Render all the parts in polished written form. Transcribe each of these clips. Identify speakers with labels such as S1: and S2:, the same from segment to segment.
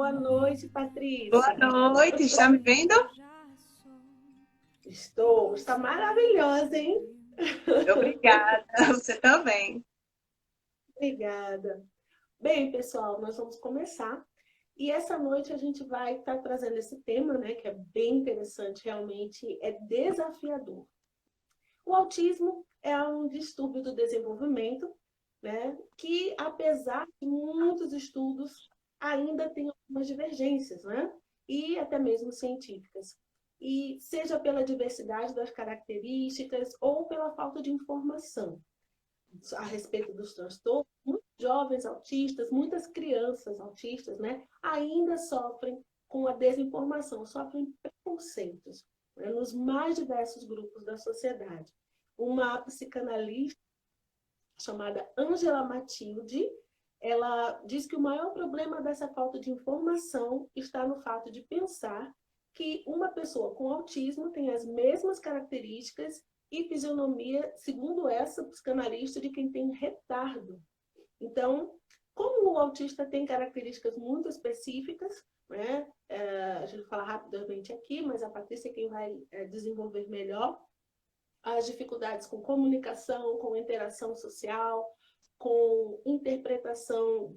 S1: Boa noite,
S2: Boa
S1: Patrícia.
S2: noite, está me vendo?
S1: Estou. Está maravilhosa, hein?
S2: Obrigada, você também.
S1: Obrigada. Bem, pessoal, nós vamos começar. E essa noite a gente vai estar trazendo esse tema, né, que é bem interessante, realmente é desafiador. O autismo é um distúrbio do desenvolvimento, né, que apesar de muitos estudos, ainda tem algumas divergências, né, e até mesmo científicas. E seja pela diversidade das características ou pela falta de informação a respeito dos transtornos, muitos jovens autistas, muitas crianças autistas, né, ainda sofrem com a desinformação, sofrem preconceitos, né, nos mais diversos grupos da sociedade. Uma psicanalista chamada Angela Matilde, ela diz que o maior problema dessa falta de informação está no fato de pensar que uma pessoa com autismo tem as mesmas características e fisionomia, segundo essa psicanalista, de quem tem retardo. Então, como o autista tem características muito específicas, né? A gente vai falar rapidamente aqui, mas a Patrícia é quem vai desenvolver melhor as dificuldades com comunicação, com interação social, com interpretação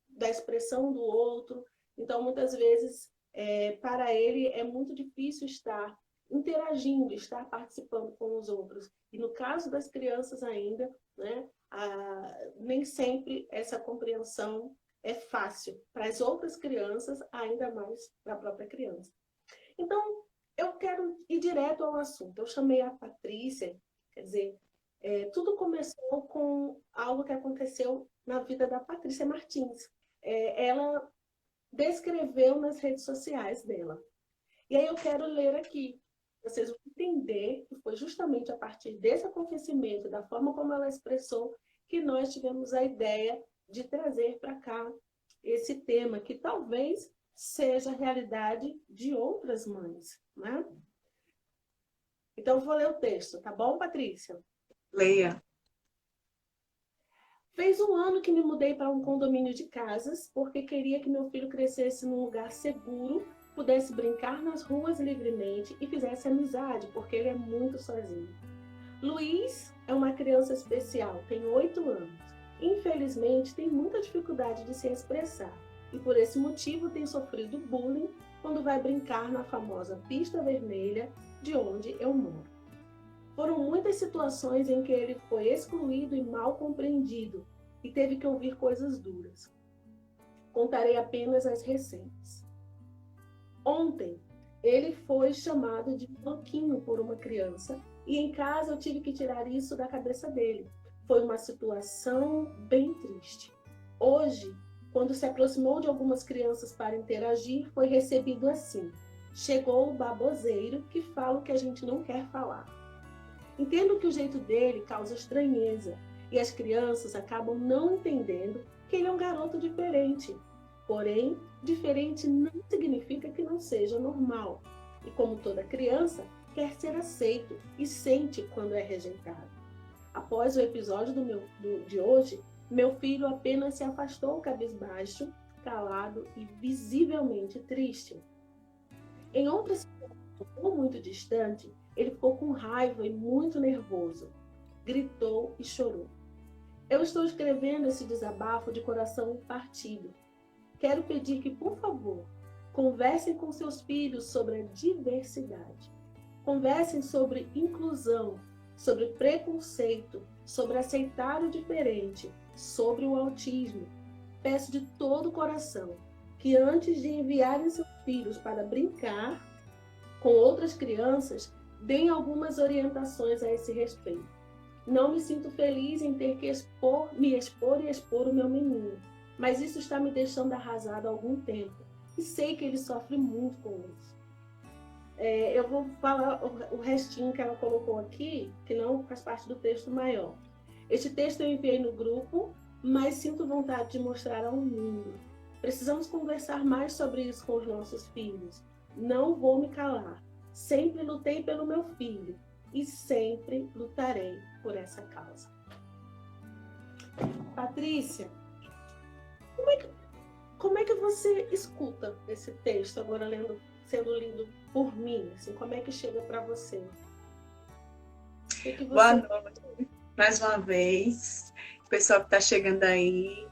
S1: da expressão do outro. Então, muitas vezes, para ele é muito difícil estar interagindo, estar participando com os outros. E no caso das crianças ainda, né, nem sempre essa compreensão é fácil. Para as outras crianças, ainda mais para a própria criança. Então, eu quero ir direto ao assunto. Eu chamei a Patrícia, quer dizer, tudo começou com algo que aconteceu na vida da Patrícia Martins. Ela descreveu nas redes sociais dela. E aí eu quero ler aqui. Vocês vão entender que foi justamente a partir desse acontecimento, da forma como ela expressou, que nós tivemos a ideia de trazer para cá esse tema, que talvez seja a realidade de outras mães, né? Então, vou ler o texto, tá bom, Patrícia?
S2: Leia.
S1: Fez um ano que me mudei para um condomínio de casas, porque queria que meu filho crescesse num lugar seguro, pudesse brincar nas ruas livremente e fizesse amizade, porque ele é muito sozinho. Luiz é uma criança especial, tem 8 anos. Infelizmente, tem muita dificuldade de se expressar e por esse motivo tem sofrido bullying quando vai brincar na famosa pista vermelha de onde eu moro. Foram muitas situações em que ele foi excluído e mal compreendido e teve que ouvir coisas duras. Contarei apenas as recentes. Ontem, ele foi chamado de louquinho por uma criança e em casa eu tive que tirar isso da cabeça dele. Foi uma situação bem triste. Hoje, quando se aproximou de algumas crianças para interagir, foi recebido assim: chegou o baboseiro que fala o que a gente não quer falar. Entendo que o jeito dele causa estranheza e as crianças acabam não entendendo que ele é um garoto diferente. Porém, diferente não significa que não seja normal. E como toda criança, quer ser aceito e sente quando é rejeitado. Após o episódio de hoje, meu filho apenas se afastou cabisbaixo, calado e visivelmente triste. Em outra situação muito distante, ele ficou com raiva e muito nervoso. Gritou e chorou. Eu estou escrevendo esse desabafo de coração partido. Quero pedir que, por favor, conversem com seus filhos sobre a diversidade. Conversem sobre inclusão, sobre preconceito, sobre aceitar o diferente, sobre o autismo. Peço de todo o coração que antes de enviarem seus filhos para brincar com outras crianças, deem algumas orientações a esse respeito. Não me sinto feliz em ter que me expor e expor o meu menino, mas isso está me deixando arrasado há algum tempo e sei que ele sofre muito com isso. Eu vou falar o restinho que ela colocou aqui, que não faz parte do texto maior. Este texto eu enviei no grupo, mas sinto vontade de mostrar ao mundo. Precisamos conversar mais sobre isso com os nossos filhos. Não vou me calar. Sempre lutei pelo meu filho e sempre lutarei por essa causa. Patrícia, como é que Como é que você escuta esse texto agora sendo lido por mim? Assim, como é que chega para você? O que
S2: Boa
S1: você...
S2: noite, mais uma vez. O pessoal que está chegando aí,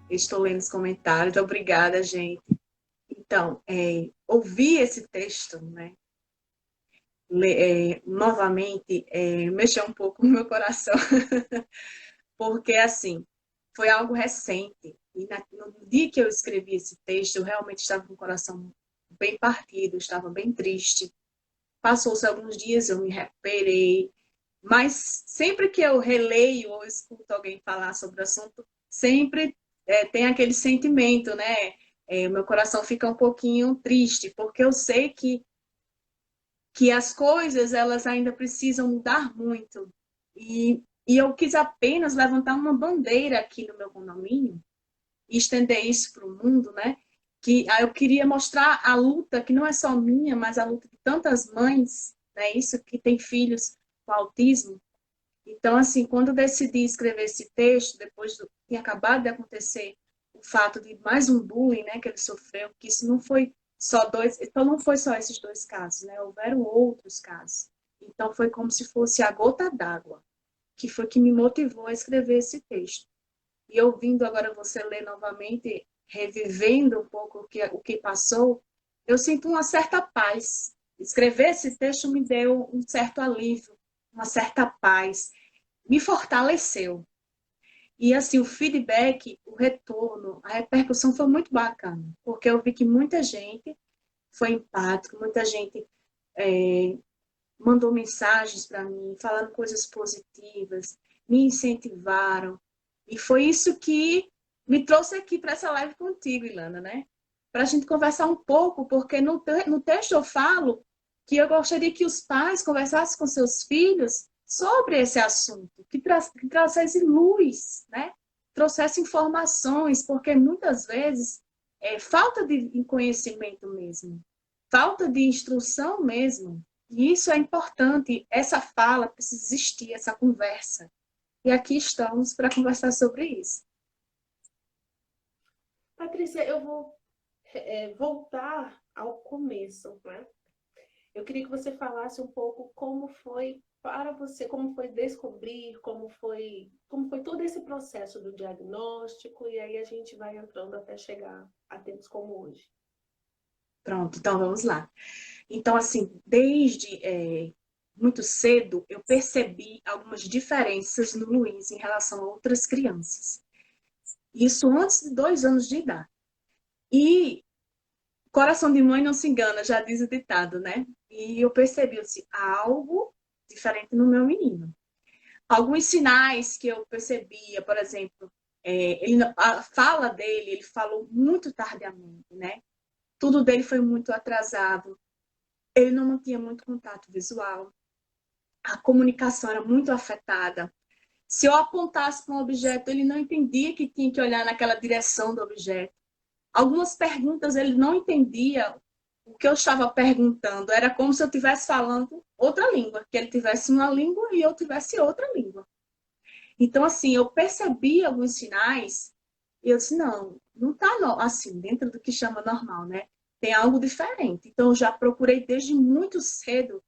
S2: eu estou lendo os comentários. Obrigada, gente. Então, ouvir esse texto, né, novamente, mexeu um pouco com o meu coração, porque, assim, foi algo recente. E no dia que eu escrevi esse texto, eu realmente estava com o coração bem partido, eu estava bem triste. Passou-se alguns dias, eu me recuperei, mas sempre que eu releio ou escuto alguém falar sobre o assunto, sempre tem aquele sentimento, né? O meu coração fica um pouquinho triste, porque eu sei que as coisas elas ainda precisam mudar muito. E eu quis apenas levantar uma bandeira aqui no meu condomínio e estender isso para o mundo, né? Que eu queria mostrar a luta, que não é só minha, mas a luta de tantas mães, né? Isso que tem filhos com autismo. Então, assim, quando eu decidi escrever esse texto, depois do que tinha acabado de acontecer, o fato de mais um bullying, né, que ele sofreu, que isso não foi só dois, então não foi só esses dois casos, né? Houveram outros casos. Então foi como se fosse a gota d'água, que foi que me motivou a escrever esse texto. E ouvindo agora você ler novamente, revivendo um pouco o que passou, eu sinto uma certa paz. Escrever esse texto me deu um certo alívio, uma certa paz, me fortaleceu. E assim, o feedback, o retorno, a repercussão foi muito bacana, porque eu vi que muita gente foi empática, muita gente é, mandou mensagens para mim, falando coisas positivas, me incentivaram. E foi isso que me trouxe aqui para essa live contigo, Ilana, né? Para a gente conversar um pouco, porque no texto eu falo que eu gostaria que os pais conversassem com seus filhos sobre esse assunto, que trouxesse luz, né? Trouxesse informações, porque muitas vezes é falta de conhecimento mesmo, falta de instrução mesmo. E isso é importante, essa fala precisa existir, essa conversa. E aqui estamos para conversar sobre isso.
S1: Patrícia, eu vou voltar ao começo, né? Eu queria que você falasse um pouco como foi para você, como foi descobrir, como foi todo esse processo do diagnóstico, e aí a gente vai entrando até chegar a tempos como hoje.
S2: Pronto, então vamos lá. Então, assim, desde muito cedo, eu percebi algumas diferenças no Luiz em relação a outras crianças. Isso antes de 2 anos de idade. E coração de mãe não se engana, já diz o ditado, né? E eu percebi assim, algo diferente no meu menino. Alguns sinais que eu percebia, por exemplo, a fala dele, ele falou muito tardiamente, né? Tudo dele foi muito atrasado. Ele não mantinha muito contato visual. A comunicação era muito afetada. Se eu apontasse para um objeto, ele não entendia que tinha que olhar naquela direção do objeto. Algumas perguntas ele não entendia o que eu estava perguntando. Era como se eu estivesse falando outra língua, que ele tivesse uma língua e eu tivesse outra língua. Então, assim, eu percebi alguns sinais e eu disse, não está assim, dentro do que chama normal, né? Tem algo diferente. Então, eu já procurei desde muito cedo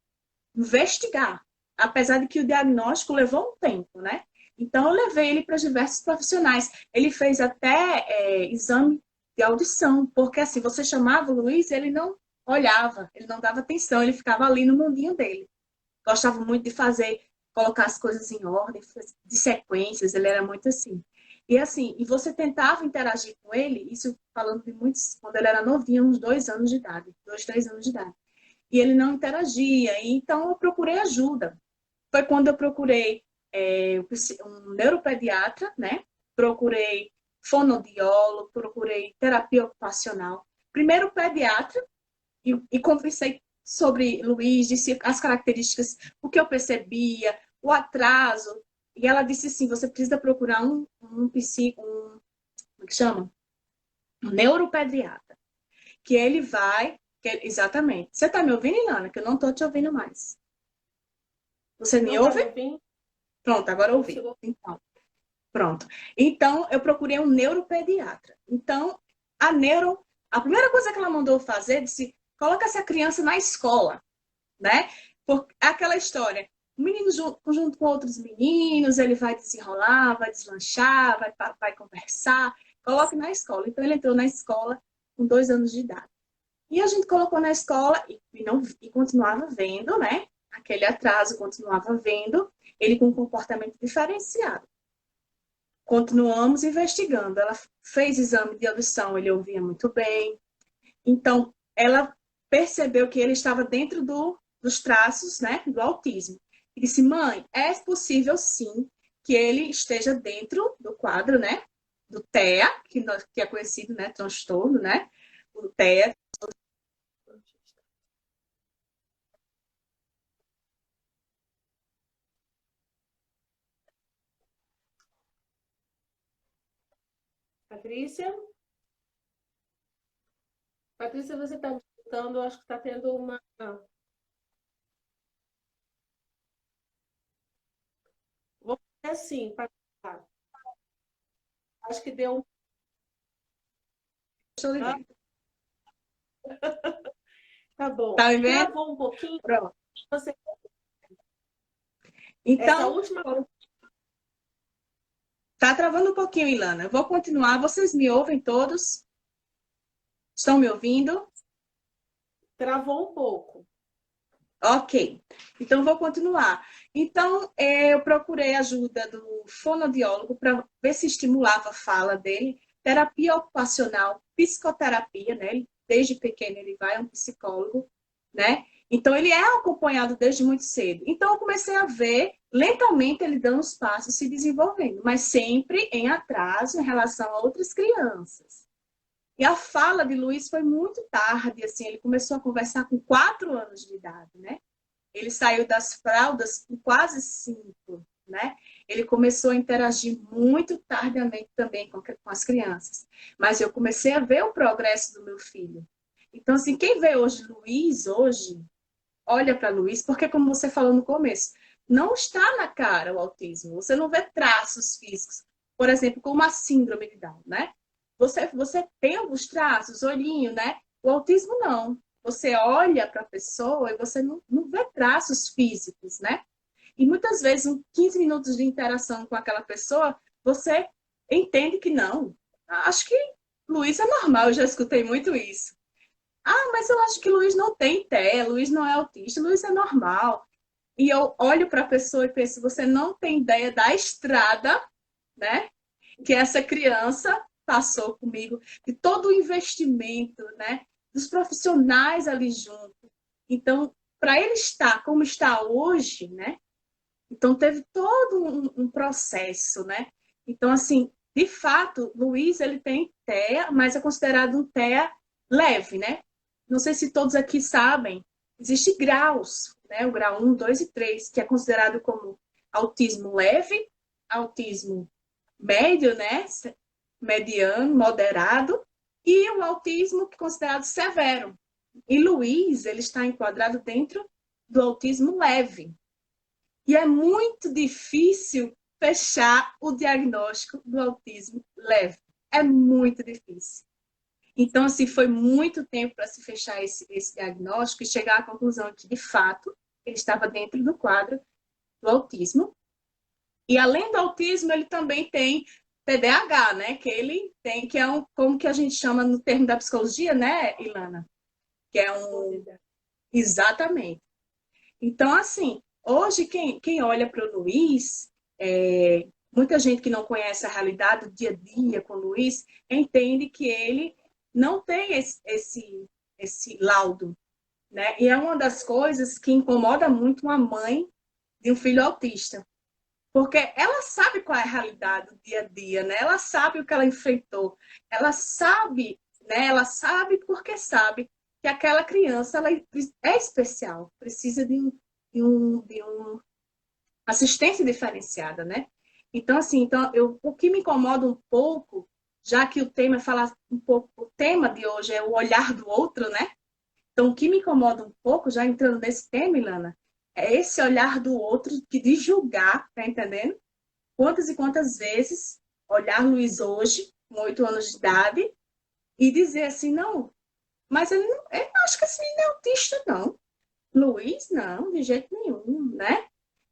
S2: investigar, apesar de que o diagnóstico levou um tempo, né? Então, eu levei ele para diversos profissionais. Ele fez até exame de audição, porque assim, você chamava o Luiz, ele não olhava, ele não dava atenção, ele ficava ali no mundinho dele. Gostava muito de fazer, colocar as coisas em ordem, de sequências, ele era muito assim. E assim, e você tentava interagir com ele, isso falando de muitos, quando ele era novinho, uns 2 anos de idade, 2, 3 anos de idade. E ele não interagia, e então eu procurei ajuda. Foi quando eu procurei um neuropediatra, né? Procurei fonoaudiólogo, procurei terapia ocupacional. Primeiro pediatra, e conversei sobre Luiz, disse as características, o que eu percebia, o atraso. E ela disse assim, você precisa procurar como é que chama? Um neuropediatra. Que ele vai... exatamente. Você está me ouvindo, Ilana? Que eu não estou te ouvindo mais. Você me
S1: Não está me
S2: ouve?
S1: ouvindo?
S2: Pronto, agora eu ouvi.
S1: Consigo.
S2: Então, pronto. Então, eu procurei um neuropediatra. Então, A primeira coisa que ela mandou fazer, disse, coloca essa criança na escola, né? Por aquela história, o menino junto com outros meninos, ele vai desenrolar, vai deslanchar, vai conversar, coloque na escola. Então ele entrou na escola com 2 anos de idade. E a gente colocou na escola e continuava vendo, né? Aquele atraso, continuava vendo, ele com um comportamento diferenciado. Continuamos investigando. Ela fez exame de audição, ele ouvia muito bem. Então, ela percebeu que ele estava dentro dos traços, né, do autismo. E disse, mãe, é possível sim que ele esteja dentro do quadro, né, do TEA, que é conhecido, né, transtorno, né, o TEA.
S1: Patrícia? Patrícia, você está me escutando? Eu acho que está tendo uma. Vou fazer assim, Patrícia. Acho que deu um.
S2: Estou lhe
S1: Ah,
S2: vendo.
S1: tá bom.
S2: Tá me vendo?
S1: Travou um pouquinho.
S2: Pronto.
S1: Você... Essa
S2: Então,
S1: última
S2: tá travando um pouquinho, Ilana. Eu vou continuar. Vocês me ouvem todos? Estão me ouvindo?
S1: travou um pouco.
S2: Ok, então vou continuar. Então, eu procurei a ajuda do fonoaudiólogo para ver se estimulava a fala dele, terapia ocupacional, psicoterapia, né? Desde pequeno ele vai a um psicólogo, né? Então, ele é acompanhado desde muito cedo. Então, eu comecei a ver lentamente ele dando os passos, se desenvolvendo, mas sempre em atraso em relação a outras crianças. E a fala de Luiz foi muito tarde, assim, ele começou a conversar com 4 anos de idade, né? Ele saiu das fraldas com quase 5, né? Ele começou a interagir muito tardiamente também com as crianças. Mas eu comecei a ver o progresso do meu filho. Então, assim, quem vê hoje Luiz, hoje, olha para Luiz, porque como você falou no começo, não está na cara o autismo. Você não vê traços físicos. Por exemplo, como a síndrome de Down, né? Você tem alguns traços, olhinho, né? O autismo não. Você olha para a pessoa e você não vê traços físicos, né? E muitas vezes, em 15 minutos de interação com aquela pessoa, você entende que não. Acho que Luiz é normal, eu já escutei muito isso. Ah, mas eu acho que Luiz não tem TEA, Luiz não é autista, Luiz é normal. E eu olho para a pessoa e penso, você não tem ideia da estrada, né? Que essa criança passou comigo, de todo o investimento, né? Dos profissionais ali junto. Então, para ele estar como está hoje, né? Então, teve todo um processo, né? Então, assim, de fato, Luiz, ele tem TEA, mas é considerado um TEA leve, né? Não sei se todos aqui sabem, existem graus, né? O grau 1, 2 e 3, que é considerado como autismo leve, autismo médio, né? Mediano, moderado, e o autismo que é considerado severo. E Luiz, ele está enquadrado dentro do autismo leve. E é muito difícil fechar o diagnóstico do autismo leve. É muito difícil. Então, assim, foi muito tempo para se fechar esse diagnóstico e chegar à conclusão que, de fato, ele estava dentro do quadro do autismo. E, além do autismo, ele também tem TDAH, né? Que ele tem, que é como que a gente chama no termo da psicologia, né, Ilana? Que é um... Exatamente. Então, assim, hoje quem olha para o Luiz, muita gente que não conhece a realidade do dia a dia com o Luiz, entende que ele não tem esse laudo, né? E é uma das coisas que incomoda muito uma mãe de um filho autista, porque ela sabe qual é a realidade do dia a dia, né? Ela sabe o que ela enfrentou, ela sabe, né? Ela sabe porque sabe que aquela criança ela é especial, precisa de um assistência diferenciada, né? Então, assim, o que me incomoda um pouco, já que o tema é falar um pouco, o tema de hoje é o olhar do outro, né? Então, o que me incomoda um pouco, já entrando nesse tema, Ilana, é esse olhar do outro de julgar, tá entendendo? Quantas e quantas vezes olhar Luiz hoje, com 8 anos de idade, e dizer assim, não, mas ele não, eu acho que esse menino é autista, não. Luiz, não, de jeito nenhum, né?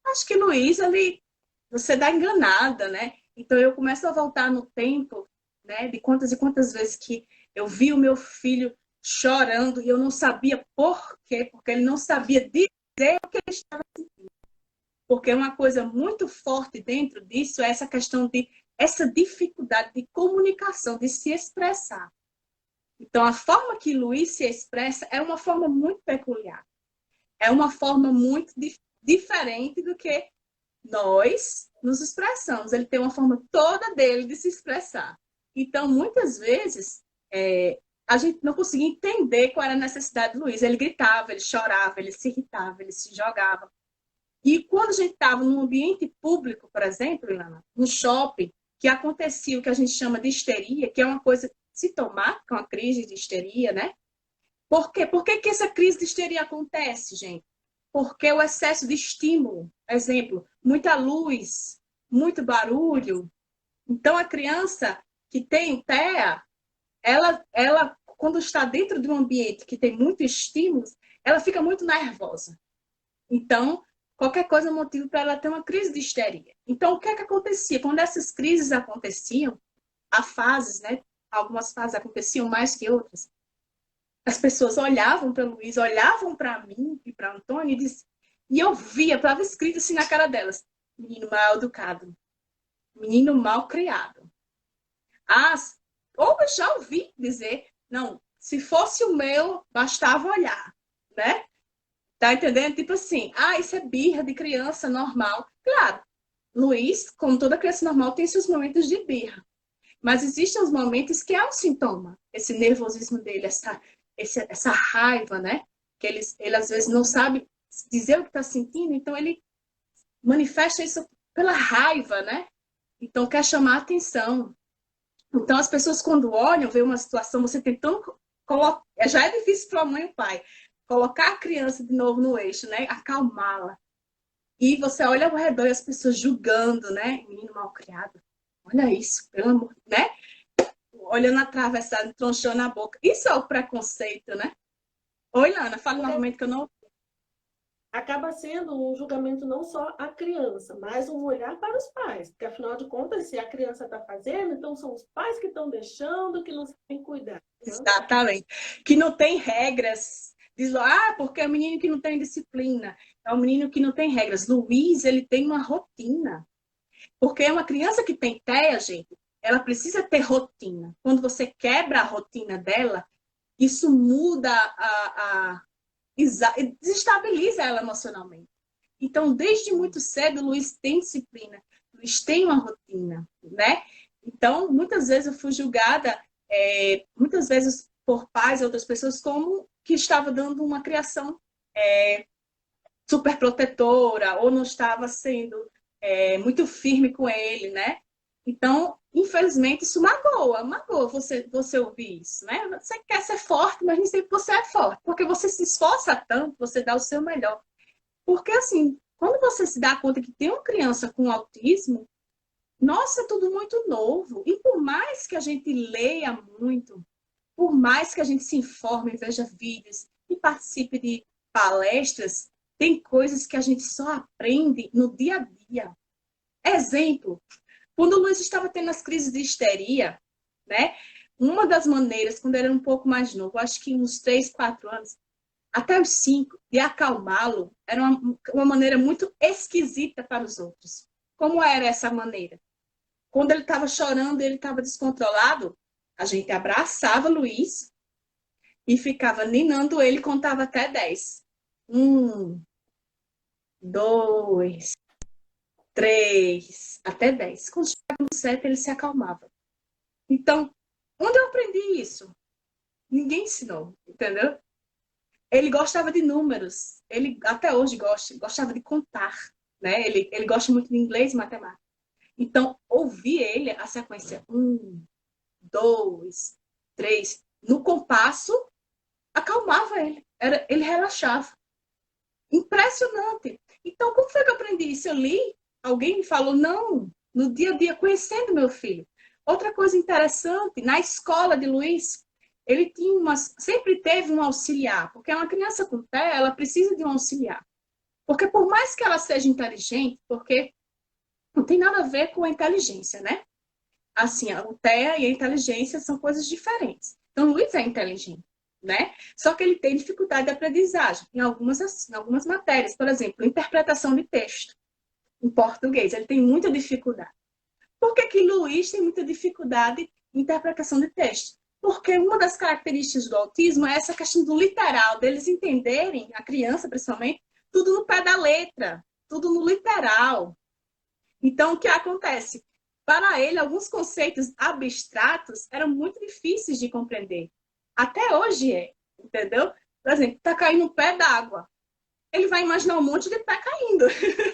S2: Acho que Luiz, ele, você dá enganada, né? Então eu começo a voltar no tempo, né? De quantas e quantas vezes que eu vi o meu filho chorando e eu não sabia por quê, porque ele não sabia dizer o que ele estava. Porque uma coisa muito forte dentro disso é essa questão de essa dificuldade de comunicação, de se expressar. Então, a forma que Luiz se expressa é uma forma muito peculiar. É uma forma muito diferente do que nós nos expressamos. Ele tem uma forma toda dele de se expressar. Então, muitas vezes, a gente não conseguia entender qual era a necessidade do Luiz. Ele gritava, ele chorava, ele se irritava, ele se jogava. E quando a gente estava num ambiente público, por exemplo, Ilana, no shopping, que acontecia o que a gente chama de histeria, que é uma coisa sintomática, uma crise de histeria, né? Por quê? Por que essa crise de histeria acontece, gente? Porque o excesso de estímulo, exemplo, muita luz, muito barulho. Então, a criança que tem TEA, ela, quando está dentro de um ambiente que tem muito estímulos, ela fica muito nervosa. Então, qualquer coisa é motivo para ela ter uma crise de histeria. Então, o que é que acontecia? Quando essas crises aconteciam, há fases, né? Algumas fases aconteciam mais que outras. As pessoas olhavam para o Luiz, olhavam para mim e para Antônio e eu via, estava escrito assim na cara delas: menino mal educado, menino mal criado. Ou eu já ouvi dizer, não, se fosse o meu, bastava olhar, né? Tá entendendo? Tipo assim, isso é birra de criança normal. Claro, Luiz, como toda criança normal, tem seus momentos de birra. Mas existem os momentos que é um sintoma. Esse nervosismo dele, essa raiva, né? Que ele às vezes não sabe dizer o que está sentindo, então ele manifesta isso pela raiva, né? Então quer chamar a atenção. Então as pessoas quando olham, vê uma situação, você tentando colocar, já é difícil para a mãe e o pai, colocar a criança de novo no eixo, né? Acalmá-la. E você olha ao redor e as pessoas julgando, né? Menino mal criado. Olha isso, pelo amor, né? Olhando atravessado, tronchando a boca. Isso é o preconceito, né? Oi, Lana, fala novamente que eu não.
S1: Acaba sendo um julgamento não só a criança, mas um olhar para os pais. Porque, afinal de contas, se a criança está fazendo, então são os pais que estão deixando, que não sabem cuidar. Né?
S2: Exatamente. Que não tem regras. Diz, porque é um menino que não tem disciplina. É um menino que não tem regras. Luiz, ele tem uma rotina. Porque é uma criança que tem TEA, gente, ela precisa ter rotina. Quando você quebra a rotina dela, isso muda desestabiliza ela emocionalmente. Então, desde muito cedo, o Luiz tem disciplina, o Luiz tem uma rotina, né? Então, muitas vezes eu fui julgada, muitas vezes por pais e outras pessoas, como que estava dando uma criação super protetora, ou não estava sendo muito firme com ele, né? Então, infelizmente, isso magoa você ouvir isso, né? Você quer ser forte, mas nem sempre você é forte, porque você se esforça tanto, você dá o seu melhor. Porque, assim, quando você se dá conta que tem uma criança com autismo, nossa, é tudo muito novo. E por mais que a gente leia muito, por mais que a gente se informe, veja vídeos e participe de palestras, tem coisas que a gente só aprende no dia a dia. Exemplo, quando o Luiz estava tendo as crises de histeria, né? Uma das maneiras, quando ele era um pouco mais novo, acho que uns 3, 4 anos, até os 5, de acalmá-lo, era uma maneira muito esquisita para os outros. Como era essa maneira? Quando ele estava chorando, ele estava descontrolado, a gente abraçava Luiz e ficava ninando ele, contava até 10. 1, 2, 3, até 10. Quando chegava no 7, ele se acalmava. Então, onde eu aprendi isso? Ninguém ensinou, entendeu? Ele gostava de números. Ele até hoje gostava de contar, né? Ele gosta muito de inglês e matemática. Então, ouvir ele, a sequência 1, 2, 3, no compasso, acalmava ele. Ele relaxava. Impressionante. Então, como foi que eu aprendi isso? Eu li, alguém me falou, não, no dia a dia, conhecendo meu filho. Outra coisa interessante, na escola de Luiz, ele tinha sempre teve um auxiliar, porque uma criança com TEA, ela precisa de um auxiliar. Porque por mais que ela seja inteligente, porque não tem nada a ver com a inteligência, né? Assim, o TEA e a inteligência são coisas diferentes. Então, o Luiz é inteligente, né? Só que ele tem dificuldade de aprendizagem em algumas matérias. Por exemplo, interpretação de texto em português. Ele tem muita dificuldade. Por que que Luiz tem muita dificuldade em interpretação de texto? Porque uma das características do autismo é essa questão do literal, deles entenderem, a criança principalmente, tudo no pé da letra, tudo no literal. Então, o que acontece? Para ele, alguns conceitos abstratos eram muito difíceis de compreender. Até hoje é, entendeu? Por exemplo, está caindo um pé d'água. Ele vai imaginar um monte de pé caindo.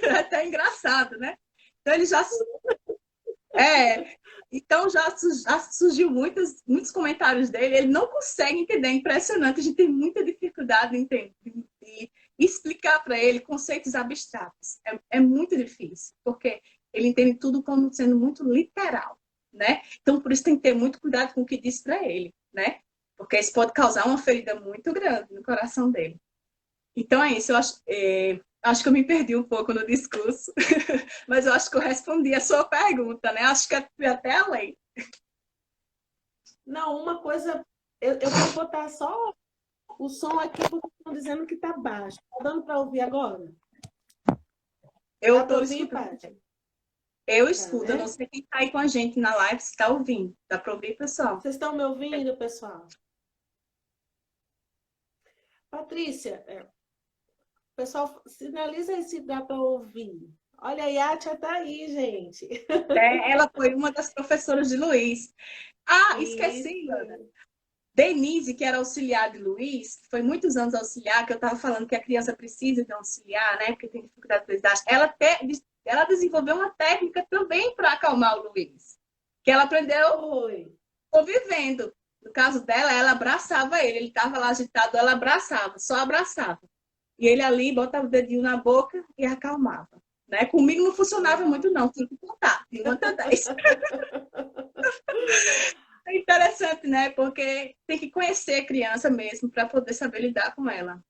S2: É até engraçado, né? Então, ele já é, então já surgiu muitos comentários dele, ele não consegue entender, é impressionante, a gente tem muita dificuldade em entender, de explicar para ele conceitos abstratos. É muito difícil, porque ele entende tudo como sendo muito literal, né? Então, por isso tem que ter muito cuidado com o que diz para ele, né? Porque isso pode causar uma ferida muito grande no coração dele. Então é isso, acho que eu me perdi um pouco no discurso, mas eu acho que eu respondi a sua pergunta, né? Acho que eu fui até além.
S1: Não, uma coisa, eu vou botar só o som aqui porque estão dizendo que está baixo. Está dando para ouvir agora?
S2: Eu
S1: Dá para
S2: estou
S1: ouvir,
S2: escutando.
S1: Paty?
S2: Eu
S1: Tá,
S2: escuto, eu não
S1: né?
S2: sei quem está aí com a gente na live se está ouvindo. Dá para ouvir, pessoal?
S1: Vocês estão me ouvindo, pessoal? Patrícia, pessoal, sinaliza aí se dá para ouvir. Olha, a Yatia tá aí, gente.
S2: Ela foi uma das professoras de Luiz. Ah, esqueci, Ana.
S1: Isso.
S2: Denise, que era auxiliar de Luiz, que foi muitos anos auxiliar, que eu estava falando que a criança precisa de um auxiliar, né? Porque tem dificuldade de aprendizagem. Ela desenvolveu uma técnica também para acalmar o Luiz, que ela aprendeu
S1: Oi.
S2: convivendo. No caso dela, ela abraçava ele estava lá agitado, ela abraçava, só abraçava. E ele ali botava o dedinho na boca e acalmava. Né? Comigo não funcionava
S1: Uau.
S2: muito, não, tinha que contar, de 1 até 10. É interessante, né? Porque tem que conhecer a criança mesmo para poder saber lidar com ela.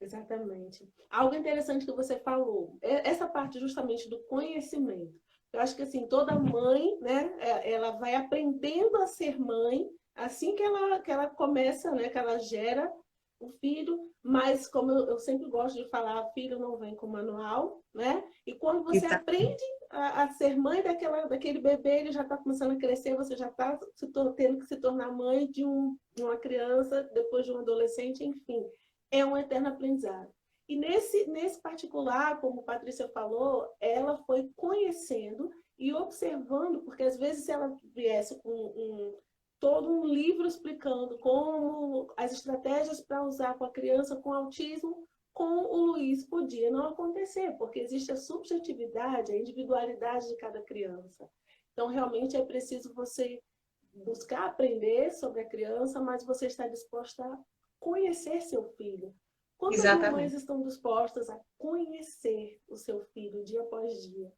S1: Exatamente. Algo interessante que você falou, essa parte justamente do conhecimento. Eu acho que assim, toda mãe, né, ela vai aprendendo a ser mãe assim que ela começa, né, que ela gera o filho, mas como eu sempre gosto de falar, filho não vem com manual, né? E quando você aprende a ser mãe daquele bebê, ele já está começando a crescer, você já está tendo que se tornar mãe de uma criança, depois de um adolescente, enfim. É um eterno aprendizado. E nesse particular, como a Patrícia falou, ela foi conhecendo e observando, porque às vezes se ela viesse com todo um livro explicando como as estratégias para usar com a criança com autismo, com o Luiz podia não acontecer, porque existe a subjetividade, a individualidade de cada criança. Então, realmente é preciso você buscar aprender sobre a criança, mas você está disposta a conhecer seu filho. Quantas mamães
S2: Exatamente.
S1: estão dispostas a conhecer o seu filho dia após dia?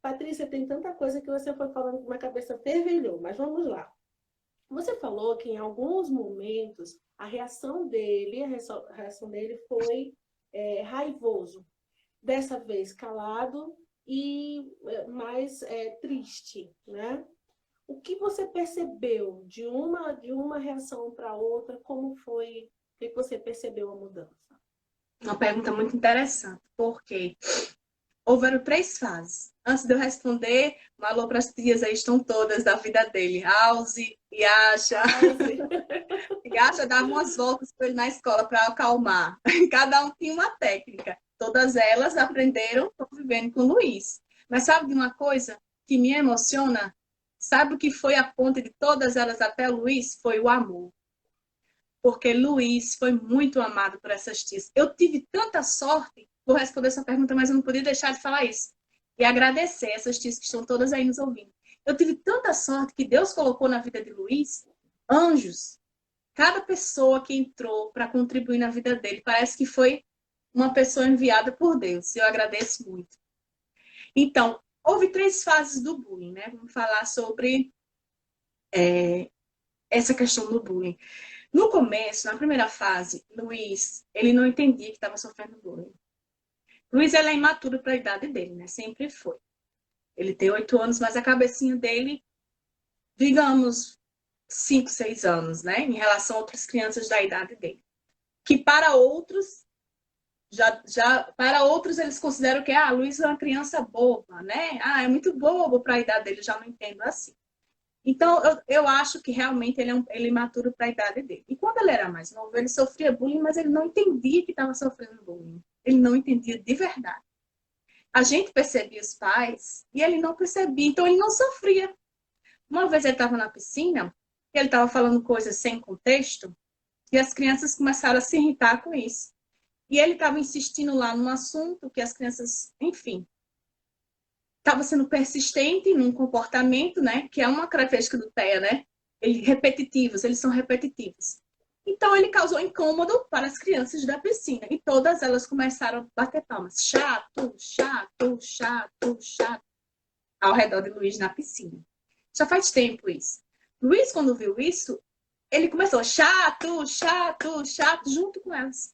S1: Patrícia, tem tanta coisa que você foi falando que minha cabeça fervilhou, mas vamos lá. Você falou que em alguns momentos a reação dele foi raivoso. Dessa vez calado e mais triste, né? O que você percebeu de uma reação para outra? Como foi que você percebeu a mudança?
S2: Uma pergunta muito interessante, porque houveram 3 fases. Antes de eu responder, um alô para as tias aí, estão todas da vida dele. Alzi, Yasha. Yasha dava umas voltas com ele na escola para acalmar. Cada um tinha uma técnica. Todas elas aprenderam convivendo com o Luiz. Mas sabe de uma coisa que me emociona? Sabe o que foi a ponte de todas elas até o Luiz? Foi o amor. Porque Luiz foi muito amado por essas tias. Eu tive tanta sorte, vou responder essa pergunta, mas eu não podia deixar de falar isso. E agradecer essas tias que estão todas aí nos ouvindo. Eu tive tanta sorte que Deus colocou na vida de Luiz anjos. Cada pessoa que entrou para contribuir na vida dele parece que foi uma pessoa enviada por Deus. E eu agradeço muito. Então, houve 3 fases do bullying, né? Vamos falar sobre essa questão do bullying. No começo, na primeira fase, Luiz, ele não entendia que estava sofrendo bullying. Luiz, ele é imaturo para a idade dele, né? Sempre foi. Ele tem 8 anos, mas a cabecinha dele, digamos, 5, 6 anos, né? Em relação a outras crianças da idade dele. Que para outros, para outros eles consideram que Luiz é uma criança boba, né? É muito bobo para a idade dele, já não entendo assim. Então, eu acho que realmente ele é imaturo para a idade dele. E quando ele era mais novo, ele sofria bullying, mas ele não entendia que estava sofrendo bullying. Ele não entendia de verdade. A gente percebia os pais e ele não percebia, então ele não sofria. Uma vez ele estava na piscina, ele estava falando coisas sem contexto, e as crianças começaram a se irritar com isso. E ele estava insistindo lá num assunto que as crianças, enfim, estava sendo persistente num comportamento, né, que é uma característica do TEA, né? Eles são repetitivos. Então ele causou incômodo para as crianças da piscina e todas elas começaram a bater palmas. Chato, chato, chato, chato, ao redor de Luiz na piscina. Já faz tempo isso. Luiz, quando viu isso, ele começou chato, chato, chato, junto com elas.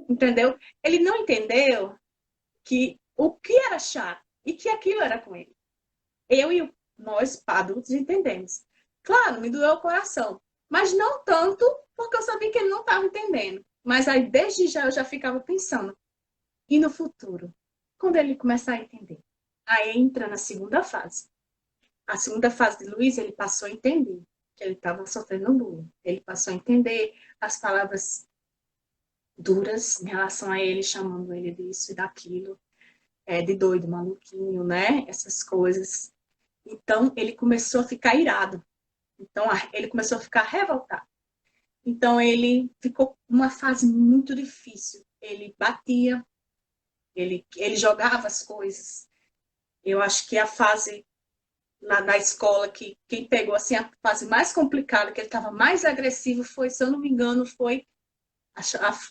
S2: Entendeu? Ele não entendeu que o que era chato e que aquilo era com ele. Eu e nós, adultos, entendemos. Claro, me doeu o coração, mas não tanto porque eu sabia que ele não estava entendendo. Mas aí, desde já, eu já ficava pensando. E no futuro? Quando ele começar a entender? Aí entra na segunda fase. A segunda fase de Luiz, ele passou a entender que ele estava sofrendo bullying. Ele passou a entender as palavras duras em relação a ele, chamando ele disso e daquilo, de doido, maluquinho, né? Essas coisas. Então, ele começou a ficar irado. Então, ele começou a ficar revoltado. Então, ele ficou uma fase muito difícil. Ele batia, ele jogava as coisas. Eu acho que a fase na escola, que quem pegou assim, a fase mais complicada, que ele estava mais agressivo, foi, se eu não me engano, foi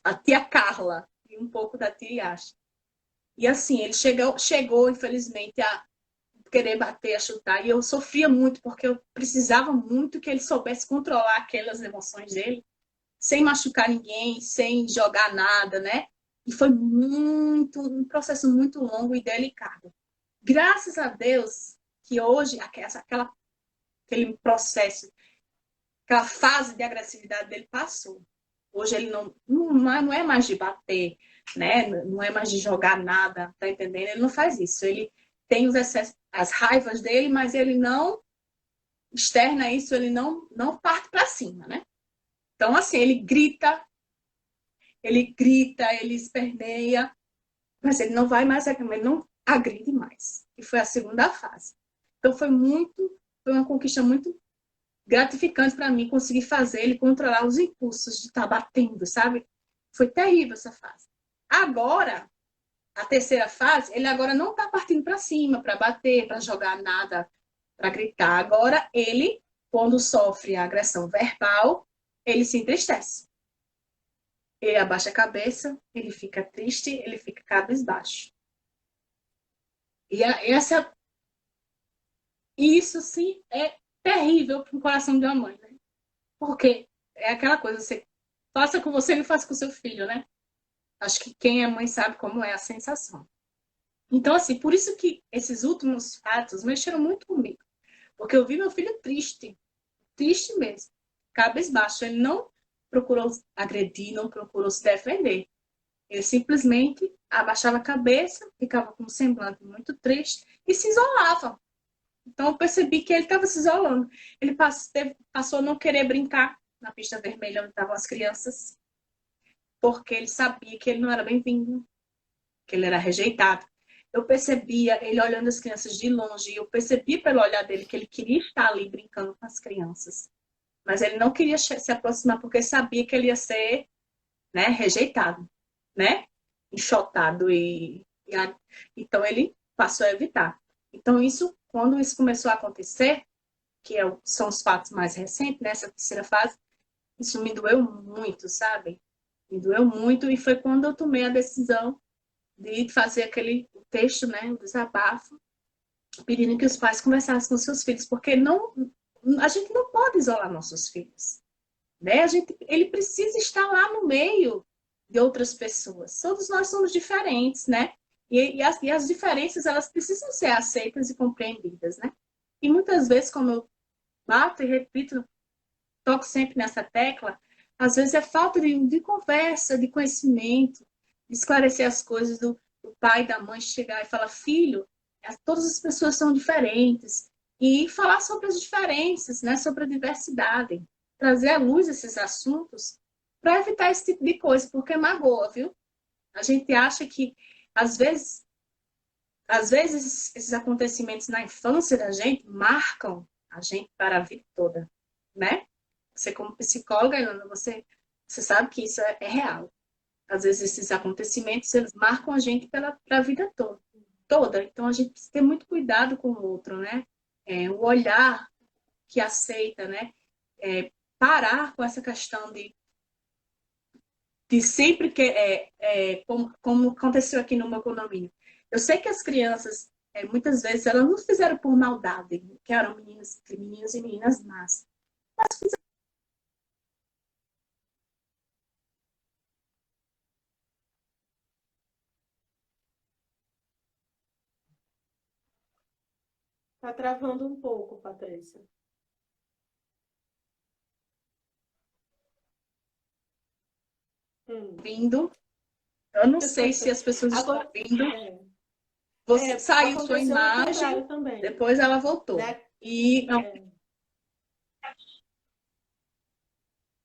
S2: a tia Carla e um pouco da tia Yasha. E assim, ele chegou, infelizmente, a querer bater, a chutar. E eu sofria muito, porque eu precisava muito que ele soubesse controlar aquelas emoções dele, sem machucar ninguém, sem jogar nada, né? E foi um processo muito longo e delicado. Graças a Deus que hoje, aquele processo, aquela fase de agressividade dele passou. Hoje ele não é mais de bater, né? Não é mais de jogar nada, tá entendendo? Ele não faz isso. Ele tem os excessos, as raivas dele, mas ele não externa isso, ele não parte para cima, né? Então, assim, ele esperneia, mas ele não vai mais, ele não agride mais. E foi a segunda fase. Então, foi uma conquista muito gratificante para mim conseguir fazer ele controlar os impulsos de estar batendo, sabe? Foi terrível essa fase. Agora, a terceira fase, ele agora não está partindo para cima, para bater, para jogar nada, para gritar. Agora, ele, quando sofre a agressão verbal, ele se entristece. Ele abaixa a cabeça, ele fica triste, ele fica cabisbaixo. Isso sim é terrível para o coração de uma mãe, né? Porque é aquela coisa, você faça com você e não faça com seu filho, né? Acho que quem é mãe sabe como é a sensação. Então, assim, por isso que esses últimos fatos mexeram muito comigo. Porque eu vi meu filho triste, triste mesmo, cabisbaixo. Ele não procurou agredir, não procurou se defender. Ele simplesmente abaixava a cabeça, ficava com um semblante muito triste e se isolava. Então, eu percebi que ele estava se isolando. Ele passou a não querer brincar na pista vermelha onde estavam as crianças, porque ele sabia que ele não era bem-vindo, que ele era rejeitado. Eu percebia ele olhando as crianças de longe, eu percebi pelo olhar dele que ele queria estar ali brincando com as crianças. Mas ele não queria se aproximar porque sabia que ele ia ser, né, rejeitado, né? Enxotado. Então ele passou a evitar. Então quando isso começou a acontecer, são os fatos mais recentes, nessa terceira fase, isso me doeu muito, sabe? Me doeu muito e foi quando eu tomei a decisão de fazer aquele texto, né, o desabafo, pedindo que os pais conversassem com seus filhos, porque a gente não pode isolar nossos filhos, né? Ele precisa estar lá no meio de outras pessoas. Todos nós somos diferentes, né? E as diferenças, elas precisam ser aceitas e compreendidas, né? E muitas vezes, como eu bato e repito, toco sempre nessa tecla, às vezes é falta de conversa, de conhecimento, de esclarecer as coisas do pai e da mãe chegar e falar, filho, todas as pessoas são diferentes, e falar sobre as diferenças, né, sobre a diversidade, trazer à luz esses assuntos para evitar esse tipo de coisa, porque magoa, viu? A gente acha que, às vezes, esses acontecimentos na infância da gente marcam a gente para a vida toda, né? Você, como psicóloga, Ilana, você sabe que isso é real. Às vezes, esses acontecimentos, eles marcam a gente para a vida toda. Então, a gente precisa ter muito cuidado com o outro, né? O olhar que aceita, né? Parar com essa questão de sempre que... como aconteceu aqui no meu condomínio. Eu sei que as crianças, muitas vezes, elas não fizeram por maldade, que eram meninos e meninas más.
S1: Tá travando um pouco, Patrícia.
S2: Vindo. Eu não sei se as pessoas estão
S1: Agora,
S2: vendo. Você saiu sua
S1: aconteceu o
S2: imagem,
S1: contrário também.
S2: depois ela voltou.
S1: Né?
S2: E,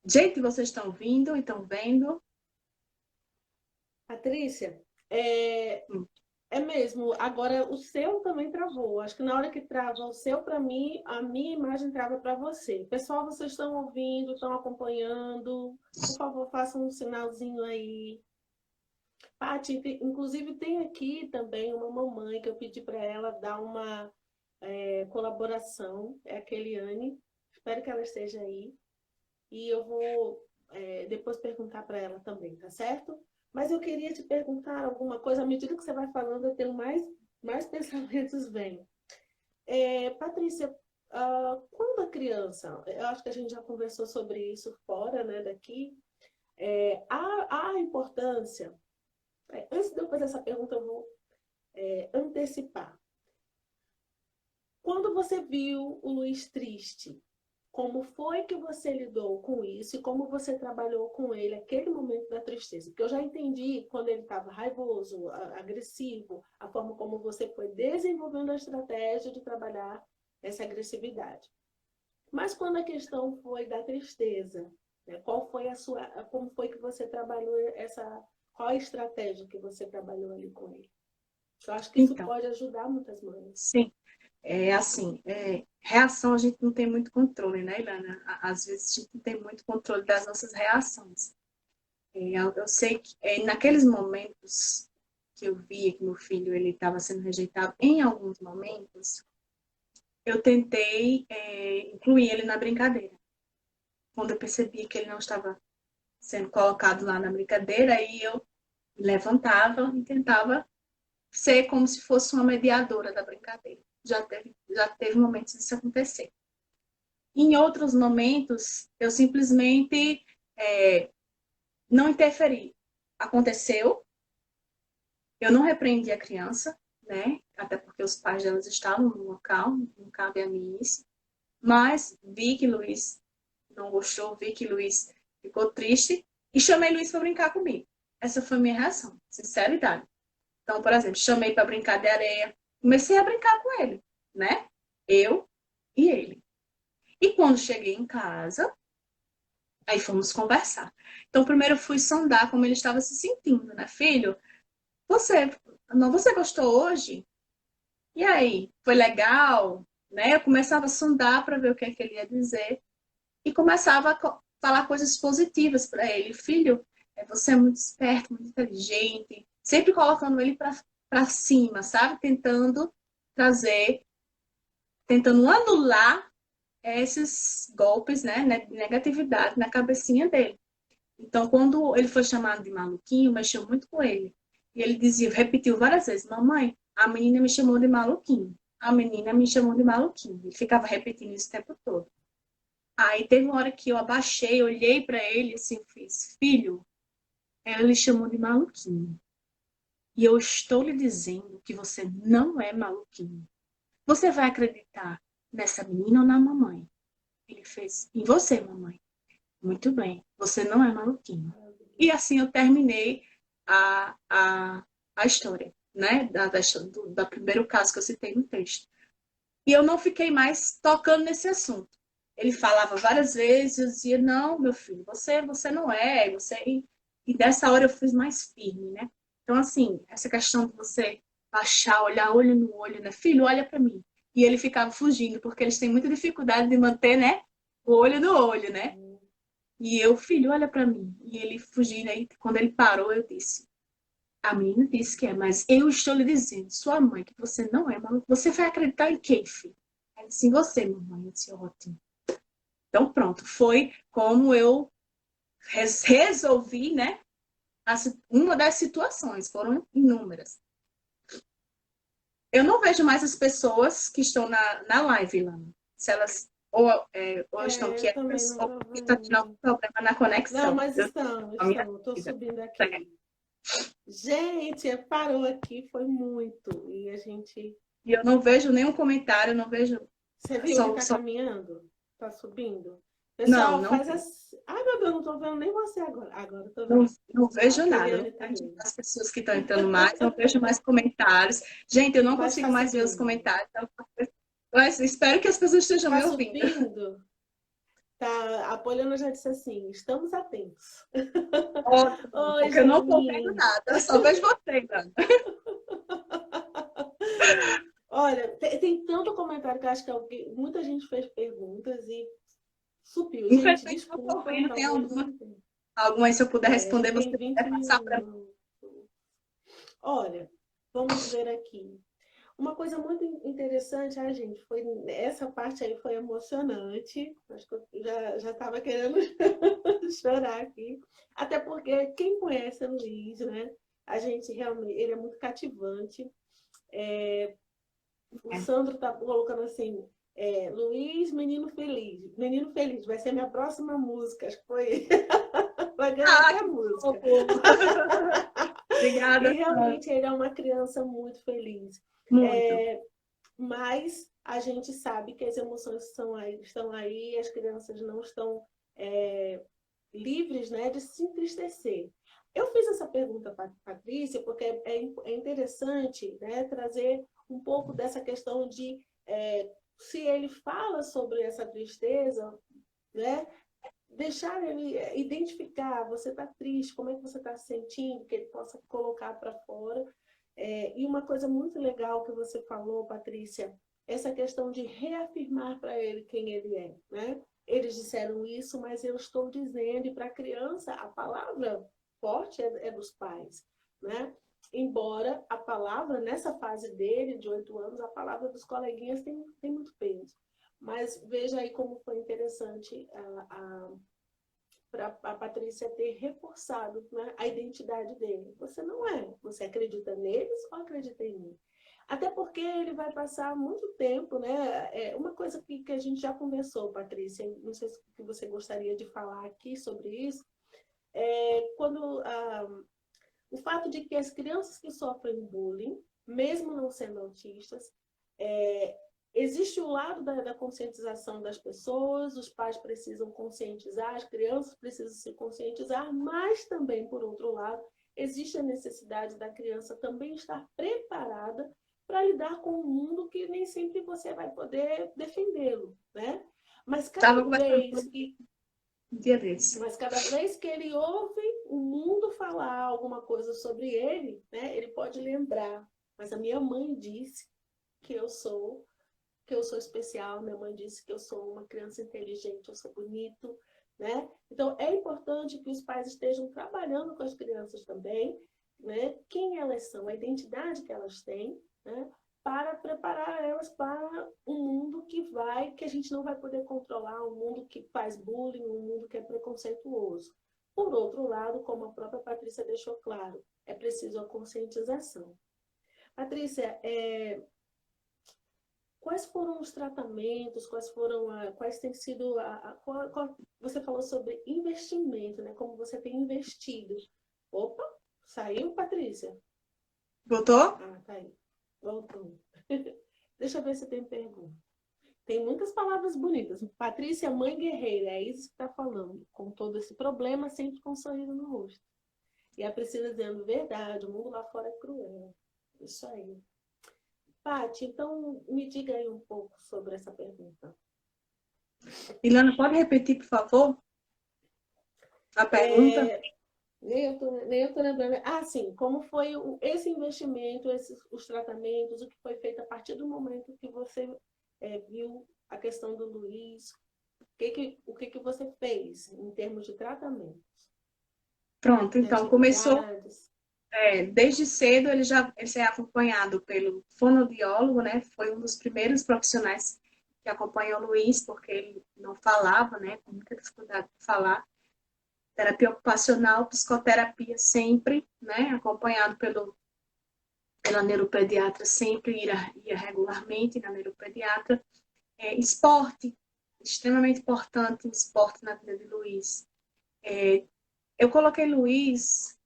S2: gente, vocês estão vindo e estão vendo?
S1: Patrícia, é mesmo. Agora o seu também travou. Acho que na hora que trava o seu para mim, a minha imagem trava para você. Pessoal, vocês estão ouvindo, estão acompanhando? Por favor, façam um sinalzinho aí. Paty, inclusive tem aqui também uma mamãe que eu pedi para ela dar uma colaboração, é a Keliane. Espero que ela esteja aí. E eu vou depois perguntar para ela também, tá certo? Mas eu queria te perguntar alguma coisa, à medida que você vai falando, eu tenho mais pensamentos vêm. Patrícia, quando a criança, eu acho que a gente já conversou sobre isso fora, né, daqui, a importância, antes de eu fazer essa pergunta, eu vou antecipar. Quando você viu o Luiz triste, como foi que você lidou com isso e como você trabalhou com ele aquele momento da tristeza? Porque eu já entendi quando ele estava raivoso, agressivo, a forma como você foi desenvolvendo a estratégia de trabalhar essa agressividade. Mas quando a questão foi da tristeza, né, como foi que você trabalhou qual a estratégia que você trabalhou ali com ele? Eu acho que isso
S2: Então,
S1: pode ajudar muitas mães.
S2: sim. Reação a gente não tem muito controle, né, Ilana? Às vezes a gente não tem muito controle das nossas reações. Eu sei que naqueles momentos que eu via que meu filho ele estava sendo rejeitado, em alguns momentos, eu tentei incluir ele na brincadeira. Quando eu percebi que ele não estava sendo colocado lá na brincadeira, aí eu me levantava e tentava ser como se fosse uma mediadora da brincadeira. Já teve momentos disso acontecer. Em outros momentos, eu simplesmente não interferi. Aconteceu, eu não repreendi a criança, né? Até porque os pais delas estavam no local, não cabe a mim isso. Mas vi que Luiz não gostou, vi que Luiz ficou triste e chamei Luiz para brincar comigo. Essa foi a minha reação, sinceridade. Então, por exemplo, chamei para brincar de areia, comecei a brincar com ele, né? Eu e ele. E quando cheguei em casa, aí fomos conversar. Então, primeiro eu fui sondar como ele estava se sentindo, né? Filho, você gostou hoje? E aí, foi legal? Né? Eu começava a sondar para ver o que é que ele ia dizer e começava a falar coisas positivas para ele. Filho, você é muito esperto, muito inteligente, sempre colocando ele para cima, sabe? Tentando anular esses golpes, né, de negatividade na cabecinha dele. Então, quando ele foi chamado de maluquinho, mexeu muito com ele. E ele repetiu várias vezes, mamãe, a menina me chamou de maluquinho. a menina me chamou de maluquinho. Ele ficava repetindo isso o tempo todo. Aí teve uma hora que eu abaixei, olhei para ele assim, eu fiz, filho, ela lhe chamou de maluquinho. E eu estou lhe dizendo que você não é maluquinho. Você vai acreditar nessa menina ou na mamãe? Ele fez, em você, mamãe. Muito bem, você não é maluquinho. E assim eu terminei a, a, a história, né? Da primeiro caso que eu citei no texto. E eu não fiquei mais tocando nesse assunto. Ele falava várias vezes, eu dizia, não, meu filho, você não é, você... E dessa hora eu fui mais firme, né? Então, assim, essa questão de você baixar, olhar olho no olho, né? Filho, olha para mim. E ele ficava fugindo, porque eles têm muita dificuldade de manter, né? O olho no olho, né? E eu, filho, olha para mim. E ele fugindo, aí quando ele parou, eu disse, a menina disse que é, mas eu estou lhe dizendo, sua mãe, que você não é maluco. Você vai acreditar em quem, filho? Ela disse, em você, mamãe. Eu disse, ótimo. Então, pronto. Foi como eu resolvi, né? Uma das situações. Foram inúmeras. Eu não vejo mais as pessoas que estão na live, Lana. Se elas ou estão
S1: Eu
S2: quietas,
S1: também não
S2: ou
S1: tô
S2: está tendo algum
S1: vendo.
S2: problema na
S1: Não,
S2: conexão.
S1: mas
S2: Eu,
S1: estão,
S2: a minha
S1: estão. Estou
S2: vida.
S1: subindo aqui. Gente, parou aqui, foi muito. E a gente.
S2: E eu não vejo nenhum comentário, não vejo.
S1: Você viu? Ele
S2: Só,
S1: está
S2: só...
S1: caminhando? Está subindo?
S2: Não,
S1: Pessoal,
S2: não
S1: faz
S2: vejo.
S1: assim. Ai, meu Deus, não estou vendo nem você agora. Agora estou
S2: Não,
S1: vendo.
S2: não
S1: A
S2: vejo nada. Eu não
S1: Keliane está
S2: vejo
S1: indo.
S2: as pessoas que estão entrando mais, não vejo mais comentários. Gente, eu não
S1: Mas
S2: consigo
S1: está
S2: mais ver os
S1: subindo.
S2: comentários. Mas espero que as pessoas estejam
S1: Está
S2: me ouvindo.
S1: subindo. Tá, a Poliana já disse assim: estamos atentos.
S2: Ótimo,
S1: Oi,
S2: porque eu não estou vendo
S1: Janine.
S2: nada, eu só vejo você, Dana.
S1: Olha, tem tanto comentário que eu acho que muita gente fez perguntas e subiu. Gente,
S2: Infelizmente, não estou
S1: desculpa,
S2: vendo. Tem
S1: talvez não tenha.
S2: algumas, se eu puder
S1: A gente
S2: responder,
S1: tem
S2: você
S1: 20
S2: puder passar para mim.
S1: minutos. Olha, vamos ver aqui. Uma coisa muito interessante, gente, foi essa parte aí foi emocionante. Acho que eu já estava querendo chorar aqui. Até porque quem conhece o Luiz, né? A gente realmente, ele é muito cativante. O Sandro tá colocando assim, Luiz, menino feliz. Menino feliz, vai ser minha próxima música. Acho que foi. Vai ganhar
S2: Ah,
S1: até a
S2: que
S1: música.
S2: fofo!
S1: E
S2: Obrigada, Sandra.
S1: realmente ele é uma criança muito feliz.
S2: Muito.
S1: Mas a gente sabe que as emoções estão aí, as crianças não estão livres, né, de se entristecer. Eu fiz essa pergunta para a Patrícia porque é interessante, né, trazer um pouco dessa questão de se ele fala sobre essa tristeza, né, deixar ele identificar, você está triste, como é que você está se sentindo, que ele possa colocar para fora. E uma coisa muito legal que você falou, Patrícia, essa questão de reafirmar para ele quem ele é, né? Eles disseram isso, mas eu estou dizendo, e para a criança, a palavra forte é dos pais, né? Embora a palavra, nessa fase dele, de 8 anos, a palavra dos coleguinhas tem muito peso. Mas veja aí como foi interessante para a Patrícia ter reforçado, né, a identidade dele. Você não é. Você acredita neles ou acredita em mim? Até porque ele vai passar muito tempo, né? Uma coisa que a gente já conversou, Patrícia, não sei se você gostaria de falar aqui sobre isso, quando o fato de que as crianças que sofrem bullying, mesmo não sendo autistas, existe o lado da conscientização das pessoas, os pais precisam conscientizar, as crianças precisam se conscientizar, mas também, por outro lado, existe a necessidade da criança também estar preparada para lidar com um mundo que nem sempre você vai poder defendê-lo, né? Mas
S2: Estava
S1: cada
S2: conversando com
S1: vez que
S2: um dia desse.
S1: mas cada vez que ele ouve o mundo falar alguma coisa sobre ele, né, ele pode lembrar. Mas a minha mãe disse que eu sou especial, minha mãe disse que eu sou uma criança inteligente, eu sou bonito, né? Então é importante que os pais estejam trabalhando com as crianças também, né? Quem elas são, a identidade que elas têm, né? Para preparar elas para um mundo que a gente não vai poder controlar, um mundo que faz bullying, um mundo que é preconceituoso. Por outro lado, como a própria Patrícia deixou claro, é preciso a conscientização. Patrícia, quais foram os tratamentos, quais têm sido você falou sobre investimento, né? Como você tem investido. Opa, saiu, Patrícia?
S2: Voltou?
S1: Ah, tá aí. Voltou. Deixa eu ver se tem pergunta. Tem muitas palavras bonitas. Patrícia, mãe guerreira, é isso que está falando. Com todo esse problema, sempre com um sorriso no rosto. E a Priscila dizendo, verdade, o mundo lá fora é cruel. Isso aí. Paty, então me diga aí um pouco sobre essa pergunta.
S2: Ilana, pode repetir, por favor, a pergunta?
S1: Nem eu tô lembrando. Ah, sim, como foi esse investimento, os tratamentos, o que foi feito a partir do momento que você viu a questão do Luiz, o que você fez em termos de tratamentos,
S2: Pronto,
S1: de
S2: então começou.
S1: atividades?
S2: Desde cedo ele é acompanhado pelo fonoaudiólogo, né? Foi um dos primeiros profissionais que acompanhou o Luiz, porque ele não falava, né? Com muita dificuldade de falar. Terapia ocupacional, psicoterapia sempre, né? Acompanhado pela neuropediatra, sempre ia regularmente na neuropediatra. Esporte, extremamente importante o esporte na vida de Luiz. Eu coloquei Luiz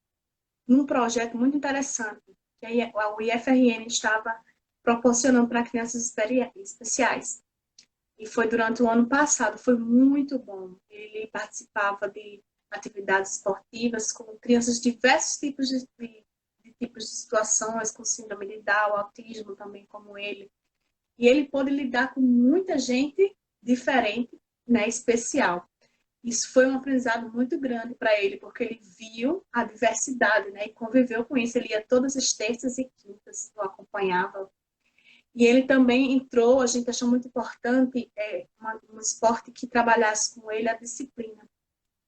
S2: num projeto muito interessante, que o IFRN estava proporcionando para crianças especiais. E foi durante o ano passado, foi muito bom. Ele participava de atividades esportivas com crianças de diversos tipos de situações, com síndrome de Down, autismo também como ele. E ele pôde lidar com muita gente diferente, né, especial. Isso foi um aprendizado muito grande para ele, porque ele viu a diversidade, né? E conviveu com isso. Ele ia todas as terças e quintas, eu acompanhava. E ele também entrou, a gente achou muito importante, um esporte que trabalhasse com ele a disciplina.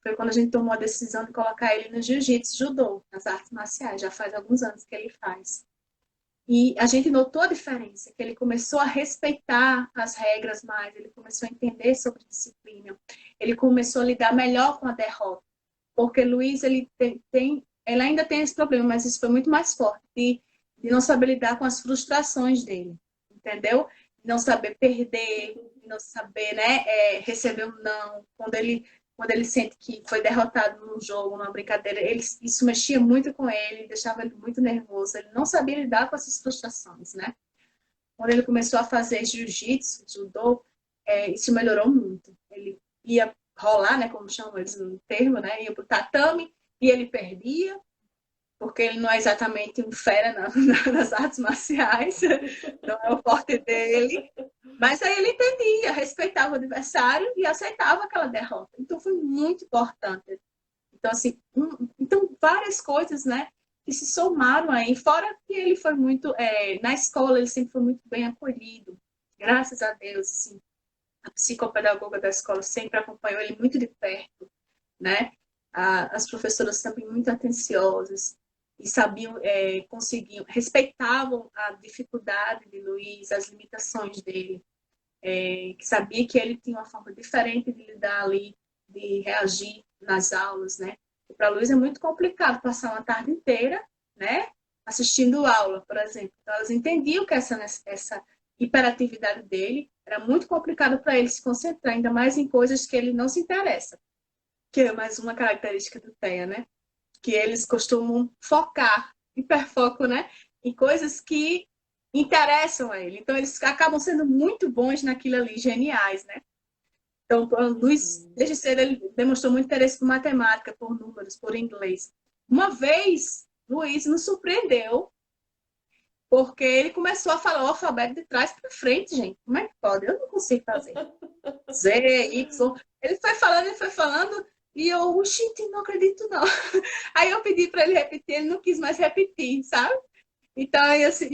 S2: Foi quando a gente tomou a decisão de colocar ele no jiu-jitsu, judô, nas artes marciais. Já faz alguns anos que ele faz. E a gente notou a diferença, que ele começou a respeitar as regras mais, ele começou a entender sobre disciplina, ele começou a lidar melhor com a derrota. Porque Luiz, ele ainda tem esse problema, mas isso foi muito mais forte, de não saber lidar com as frustrações dele, entendeu? Não saber perder, não saber, né, receber um não. Quando ele sente que foi derrotado num jogo, numa brincadeira, isso mexia muito com ele, deixava ele muito nervoso. Ele não sabia lidar com essas frustrações, né? Quando ele começou a fazer jiu-jitsu, judô, isso melhorou muito. Ele ia rolar, né, como chamam eles no termo, né? Ia pro tatame e ele perdia, porque ele não é exatamente um fera nas artes marciais, não é o forte dele. Mas aí ele entendia, respeitava o adversário e aceitava aquela derrota. Então foi muito importante. Então, assim, então várias coisas, né, que se somaram aí. Fora que ele foi muito, na escola ele sempre foi muito bem acolhido. Graças a Deus, assim, a psicopedagoga da escola sempre acompanhou ele muito de perto, né? As professoras também muito atenciosas e sabiam, conseguiam, respeitavam a dificuldade de Luiz, as limitações dele, que sabia que ele tinha uma forma diferente de lidar ali, de reagir nas aulas, né? Para Luiz é muito complicado passar uma tarde inteira, né, assistindo aula, por exemplo. Então, elas entendiam que essa hiperatividade dele era muito complicado para ele se concentrar, ainda mais em coisas que ele não se interessa, que é mais uma característica do TEA, né? Que eles costumam focar, hiperfoco, né? Em coisas que interessam a ele. Então, eles acabam sendo muito bons naquilo ali, geniais, né? Então, o Luiz, desde cedo, ele demonstrou muito interesse por matemática, por números, por inglês. Uma vez, Luiz nos surpreendeu, porque ele começou a falar o alfabeto de trás para frente, gente. Como é que pode? Eu não consigo fazer. Z, Y. Ele foi falando, e eu, gente, não acredito não. Aí eu pedi para ele repetir, ele não quis mais repetir, sabe? Então, assim,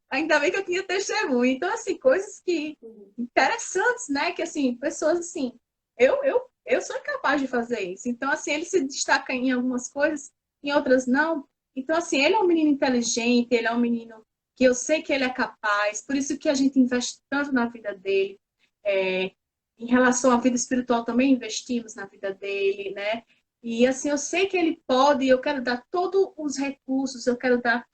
S2: ainda bem que eu tinha testemunho. Então, assim, coisas que interessantes, né? Que, assim, pessoas, assim, eu sou incapaz de fazer isso. Então, assim, ele se destaca em algumas coisas, em outras não. Então, assim, ele é um menino inteligente, ele é um menino que eu sei que ele é capaz, por isso que a gente investe tanto na vida dele. É, em relação à vida espiritual, também investimos na vida dele, né? E, assim, eu sei que ele pode, eu quero dar todos os recursos, eu quero dar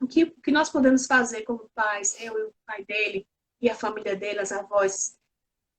S2: o que nós podemos fazer como pais, eu e o pai dele, e a família dele, as avós,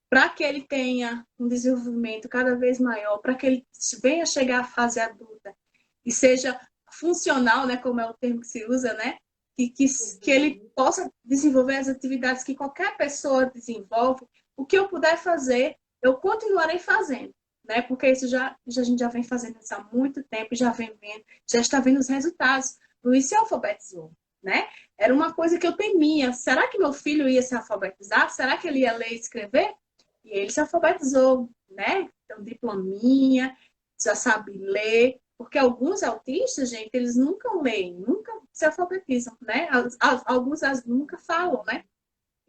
S2: para que ele tenha um desenvolvimento cada vez maior, para que ele venha chegar à fase adulta e seja funcional, né, como é o termo que se usa, né, que ele possa desenvolver as atividades que qualquer pessoa desenvolve, o que eu puder fazer, eu continuarei fazendo, né, porque isso a gente já vem fazendo isso há muito tempo, já vem vendo, já está vendo os resultados. Luiz se alfabetizou, né? Era uma coisa que eu temia. Será que meu filho ia se alfabetizar? Será que ele ia ler e escrever? E ele se alfabetizou, né? Então, diplominha, já sabe ler, porque alguns autistas, gente, eles nunca leem, nunca se alfabetizam, né? Alguns nunca falam, né?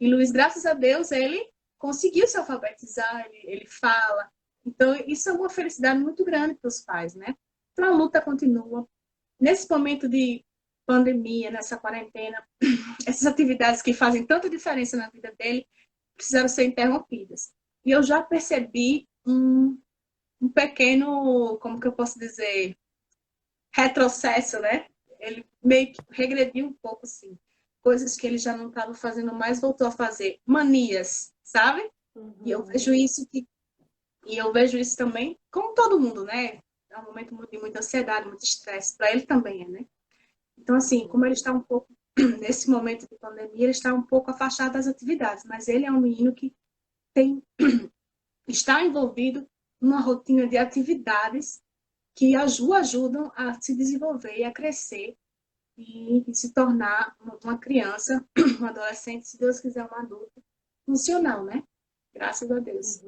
S2: E Luiz, graças a Deus, ele conseguiu se alfabetizar, ele fala. Então, isso é uma felicidade muito grande para os pais, né? Então, a luta continua. Nesse momento de pandemia, nessa quarentena, essas atividades que fazem tanta diferença na vida dele precisaram ser interrompidas. E eu já percebi um pequeno, como que eu posso dizer, retrocesso, né? Ele meio que regrediu um pouco, sim. Coisas que ele já não estava fazendo mais, voltou a fazer. Manias, sabe? E eu vejo isso e eu vejo isso também, como todo mundo, né? É um momento de muita ansiedade, muito estresse. Para ele também é, né? Então, assim, como ele está um pouco, nesse momento de pandemia, ele está um pouco afastado das atividades, mas ele é um menino que tem, está envolvido numa rotina de atividades que o ajudam a se desenvolver e a crescer e se tornar uma criança, um adolescente, se Deus quiser, um adulto funcional, né? Graças a Deus.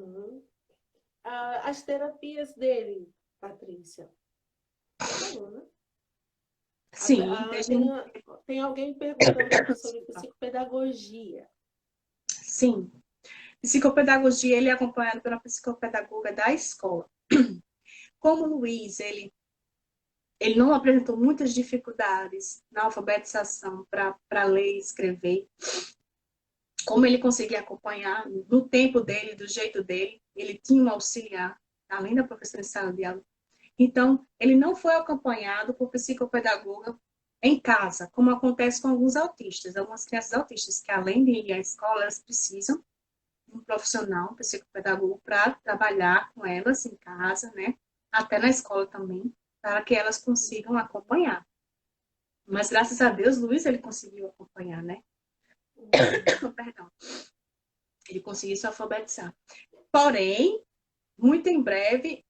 S1: As terapias dele, Patrícia, você falou, né?
S2: Sim,
S1: tem alguém perguntando aqui sobre psicopedagogia.
S2: Sim. Psicopedagogia, ele é acompanhado pela psicopedagoga da escola. Como o Luiz, ele não apresentou muitas dificuldades na alfabetização para ler e escrever, como ele conseguia acompanhar no tempo dele, do jeito dele, ele tinha um auxiliar, além da professora de sala de aula. Então, ele não foi acompanhado por psicopedagoga em casa, como acontece com alguns autistas, algumas crianças autistas, que além de ir à escola, elas precisam de um profissional, um psicopedagogo, para trabalhar com elas em casa, né? Até na escola também, para que elas consigam acompanhar. Mas, graças a Deus, Luiz, ele conseguiu acompanhar, né? Perdão. Ele conseguiu se alfabetizar. Porém, muito em breve,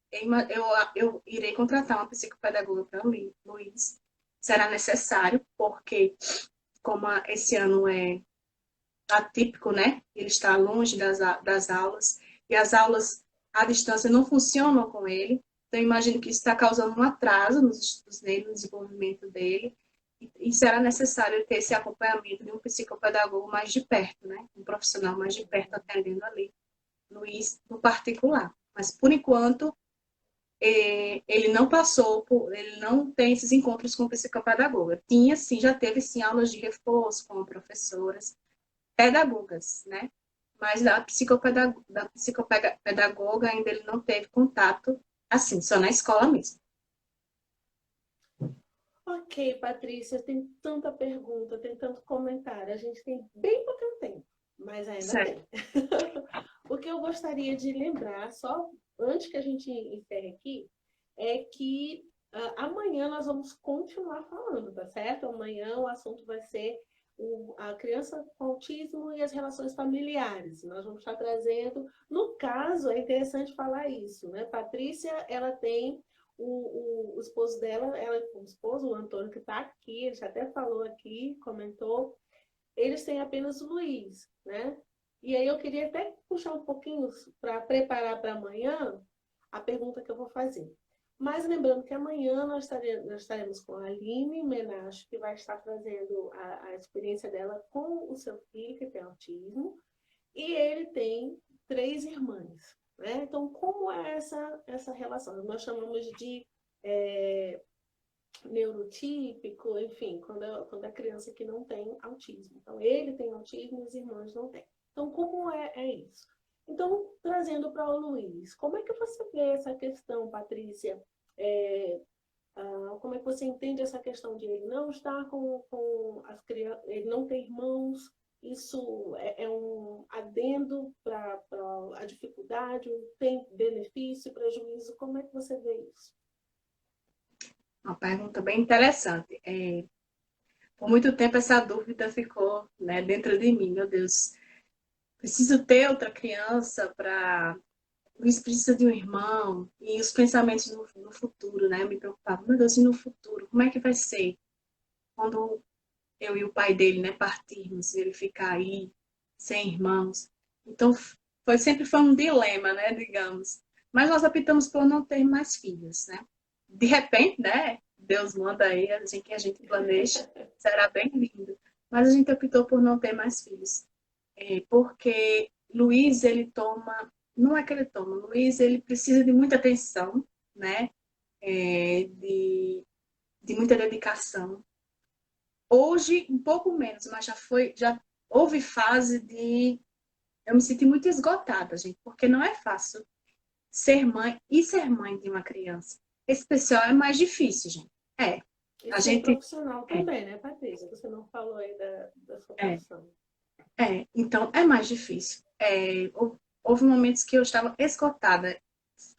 S2: eu irei contratar uma psicopedagoga para o Luiz. Será necessário, porque como esse ano é atípico, né? Ele está longe das aulas, e as aulas à distância não funcionam com ele. Então, imagino que isso está causando um atraso nos estudos dele, no desenvolvimento dele, e será necessário ter esse acompanhamento de um psicopedagogo mais de perto, né? Um profissional mais de perto atendendo ali, Luiz, no particular. Mas, por enquanto, ele não passou ele não tem esses encontros com psicopedagoga. Tinha, sim, já teve, sim, aulas de reforço com professoras, pedagogas, né? Mas da psicopedagoga ainda ele não teve contato, assim, só na escola mesmo.
S1: Ok, Patrícia, tem tanta pergunta, tem tanto comentário. A gente tem bem pouco tempo, mas ainda
S2: Certo.
S1: tem. O que eu gostaria de lembrar, só antes que a gente encerre aqui, é que amanhã nós vamos continuar falando, tá certo? Amanhã o assunto vai ser a criança com autismo e as relações familiares. Nós vamos estar trazendo, no caso, é interessante falar isso, né? Patrícia, ela tem o esposo dela, o esposo, o Antônio, que está aqui, ele já até falou aqui, comentou, eles têm apenas o Luiz, né? E aí eu queria até puxar um pouquinho para preparar para amanhã a pergunta que eu vou fazer. Mas lembrando que amanhã nós estaremos com a Aline Menacho, que vai estar trazendo a experiência dela com o seu filho, que tem autismo, e ele tem 3 irmãs. Né? Então, como é essa relação? Nós chamamos de neurotípico, enfim, quando a criança que não tem autismo. Então, ele tem autismo e os irmãos não têm. Então, como é isso? Então, trazendo para o Luiz, como é que você vê essa questão, Patrícia? Como é que você entende essa questão de ele não estar com as crianças, ele não ter irmãos, Isso é um adendo para a dificuldade? Tem benefício, prejuízo? Como é que você vê isso?
S2: Uma pergunta bem interessante. Por muito tempo essa dúvida ficou, né, dentro de mim. Meu Deus, preciso ter outra criança para... Luiz precisa de um irmão. E os pensamentos no futuro, né? Eu me preocupava. Meu Deus, e no futuro? Como é que vai ser? Quando eu e o pai dele, né, partirmos, ele ficar aí, sem irmãos. Então, sempre foi um dilema, né, digamos. Mas nós optamos por não ter mais filhos, né? De repente, né, Deus manda aí, assim que a gente planeja, será bem-vindo. Mas a gente optou por não ter mais filhos. Porque Luiz, ele toma, não é que ele toma, Luiz, ele precisa de muita atenção, né? De muita dedicação. Hoje, um pouco menos, mas já houve fase de eu me senti muito esgotada, gente, porque não é fácil ser mãe e ser mãe de uma criança. Esse especial é mais difícil, gente.
S1: E
S2: A
S1: ser
S2: gente
S1: profissional também, né, Patrícia? Você não falou aí da sua
S2: é,
S1: profissão.
S2: então é mais difícil. Houve momentos que eu estava esgotada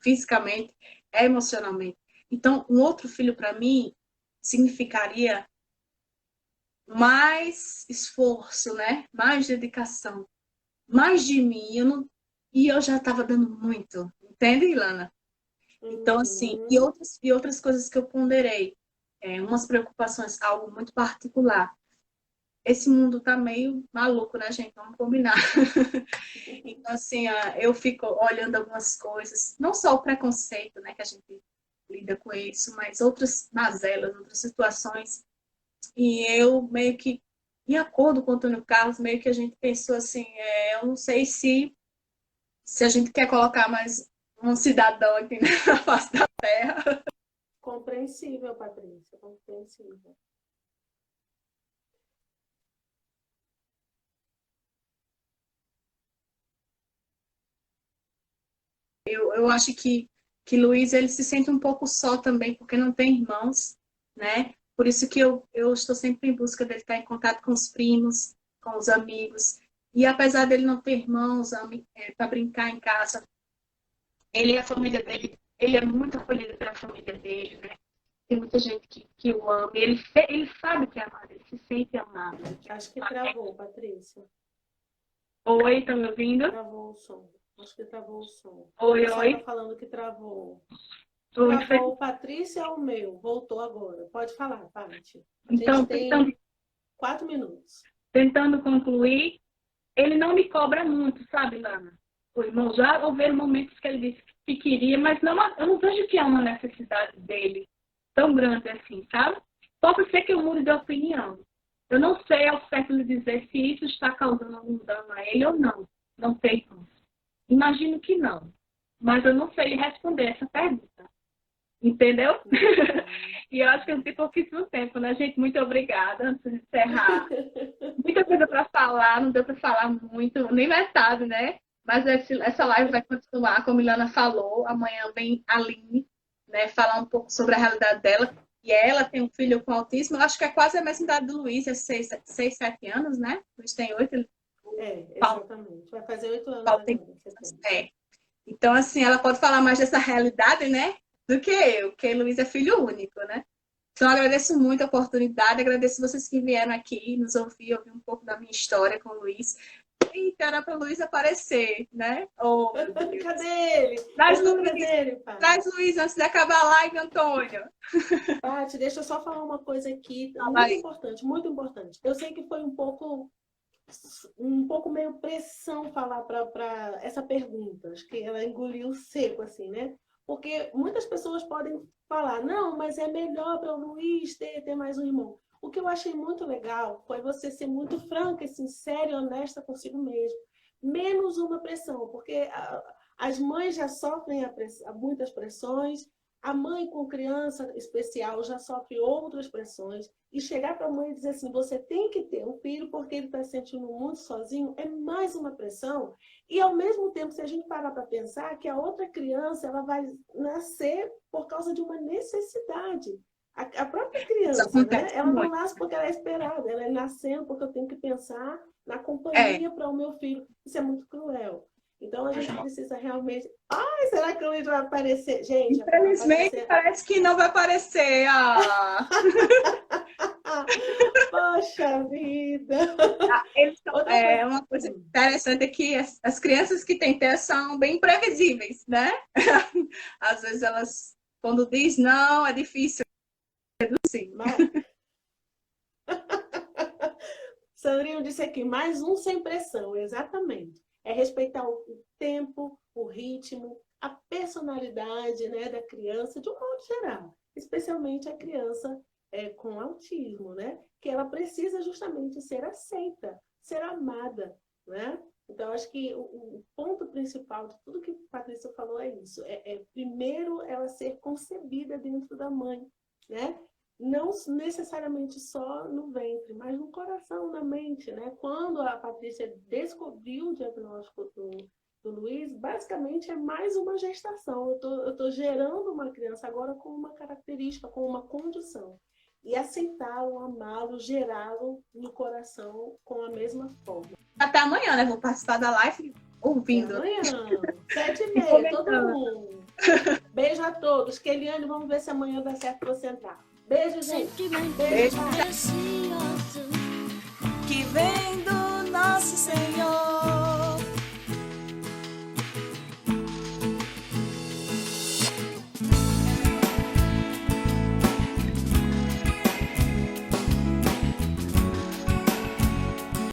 S2: fisicamente, emocionalmente. Então, um outro filho para mim significaria mais esforço, né? Mais dedicação, mais de mim. E eu já estava dando muito, entende, Ilana? Então, assim,
S1: Uhum.
S2: e outras coisas que eu ponderei, umas preocupações, algo muito particular. Esse mundo tá meio maluco, né, gente? Vamos combinar. Então, assim, eu fico olhando algumas coisas, não só o preconceito, né, que a gente lida com isso, mas outras mazelas, outras situações. E eu meio que, em acordo com o Antônio Carlos, meio que a gente pensou assim, eu não sei se a gente quer colocar mais um cidadão aqui na face da terra.
S1: Compreensível, Patrícia, compreensível.
S2: Eu acho que Luiz ele se sente um pouco só também, porque não tem irmãos, né? Por isso que eu estou sempre em busca dele estar em contato com os primos, com os amigos. E apesar dele não ter irmãos para brincar em casa, ele e a família dele, ele é muito acolhido pela família dele, né? Tem muita gente que o ama. Ele sabe que é amado, ele se sente amado.
S1: Acho que travou, Patrícia.
S2: Oi, tá me ouvindo?
S1: Travou o som. Acho que travou o som. O
S2: Oi,
S1: pessoal está
S2: oi.
S1: falando que travou.
S2: Oi.
S1: Travou, Patrícia ou o meu? Voltou agora. Pode falar, Paty. A gente
S2: Então,
S1: tem 4 minutos.
S2: tentando concluir, ele não me cobra muito, sabe, Lana? O irmão já houveram momentos que ele disse que queria, mas não, eu não vejo que é uma necessidade dele tão grande assim, sabe? Pode ser que eu mude de opinião. Eu não sei ao certo lhe dizer se isso está causando algum dano a ele ou não. Não sei. Imagino que não. Mas eu não sei lhe responder essa pergunta. Entendeu? E eu acho que eu tenho pouquíssimo tempo, né, gente? Muito obrigada. Antes de encerrar, muita coisa para falar, não deu para falar muito, nem metade, né? Mas essa live vai continuar, como a Milana falou. Amanhã vem a Aline, né, falar um pouco sobre a realidade dela. E ela tem um filho com autismo, eu acho que é quase a mesma idade do Luiz, é 6, 7 anos, né? O Luiz tem 8.
S1: Exatamente. Vai fazer 8 anos
S2: Paulo tem...
S1: agora, em setembro.
S2: Então, assim, ela pode falar mais dessa realidade, né? Do que eu, porque Luiz é filho único, né? Então, agradeço muito a oportunidade, agradeço vocês que vieram aqui nos ouvir um pouco da minha história com o Luiz. E era para o Luiz aparecer, né? Oh,
S1: cadê ele?
S2: Traz Luiz antes de acabar a live, Antônio.
S1: Paty, deixa eu só falar uma coisa aqui, muito importante. Eu sei que foi um pouco meio pressão falar para essa pergunta. Acho que ela engoliu seco, assim, né? Porque muitas pessoas podem falar, não, mas é melhor para o Luiz ter mais um irmão. O que eu achei muito legal foi você ser muito franca, sincera e honesta consigo mesmo. Menos uma pressão, porque as mães já sofrem muitas pressões, a mãe com criança especial já sofre outras pressões. E chegar para a mãe e dizer assim, você tem que ter um filho porque ele está se sentindo muito sozinho, é mais uma pressão. E, ao mesmo tempo, se a gente parar para pensar que a outra criança ela vai nascer por causa de uma necessidade. A própria
S2: Isso
S1: criança, né?
S2: acontece
S1: Ela não
S2: muito.
S1: nasce porque ela é esperada, ela é nascendo porque eu tenho que pensar na
S2: É,
S1: companhia para o meu filho. Isso é muito cruel. Então a gente precisa realmente. Ai, será que o Luiz vai aparecer? Gente, a
S2: infelizmente
S1: Patrícia.
S2: parece que não vai aparecer. Ah,
S1: Poxa vida! Outra
S2: é
S1: coisa.
S2: uma coisa interessante é que as crianças que têm TEA são bem previsíveis, né? Às vezes elas, quando diz não, é difícil, sim.
S1: Mas, Sandrinho disse aqui, mais um sem pressão, exatamente. É respeitar o tempo, o ritmo, a personalidade, né, da criança, de um modo geral. Especialmente a criança com autismo, né? Que ela precisa justamente ser aceita, ser amada, né? Então, acho que o ponto principal de tudo que a Patrícia falou é isso. Primeiro, ela ser concebida dentro da mãe, né? Não necessariamente só no ventre, mas no coração, na mente, né? Quando a Patrícia descobriu o diagnóstico do Luiz, basicamente é mais uma gestação. Eu tô gerando uma criança agora com uma característica, com uma condição. E aceitá-lo, amá-lo, gerá-lo no coração com a mesma forma.
S2: Até amanhã, né? Vou participar da live
S1: Até
S2: ouvindo
S1: amanhã,
S2: e
S1: 7h30, todo
S2: comentando.
S1: mundo. Beijo a todos. Keliane, vamos ver se amanhã dá certo para você entrar. Beijo, gente. Beijo,
S2: Beijo.
S1: pai.
S3: Que vem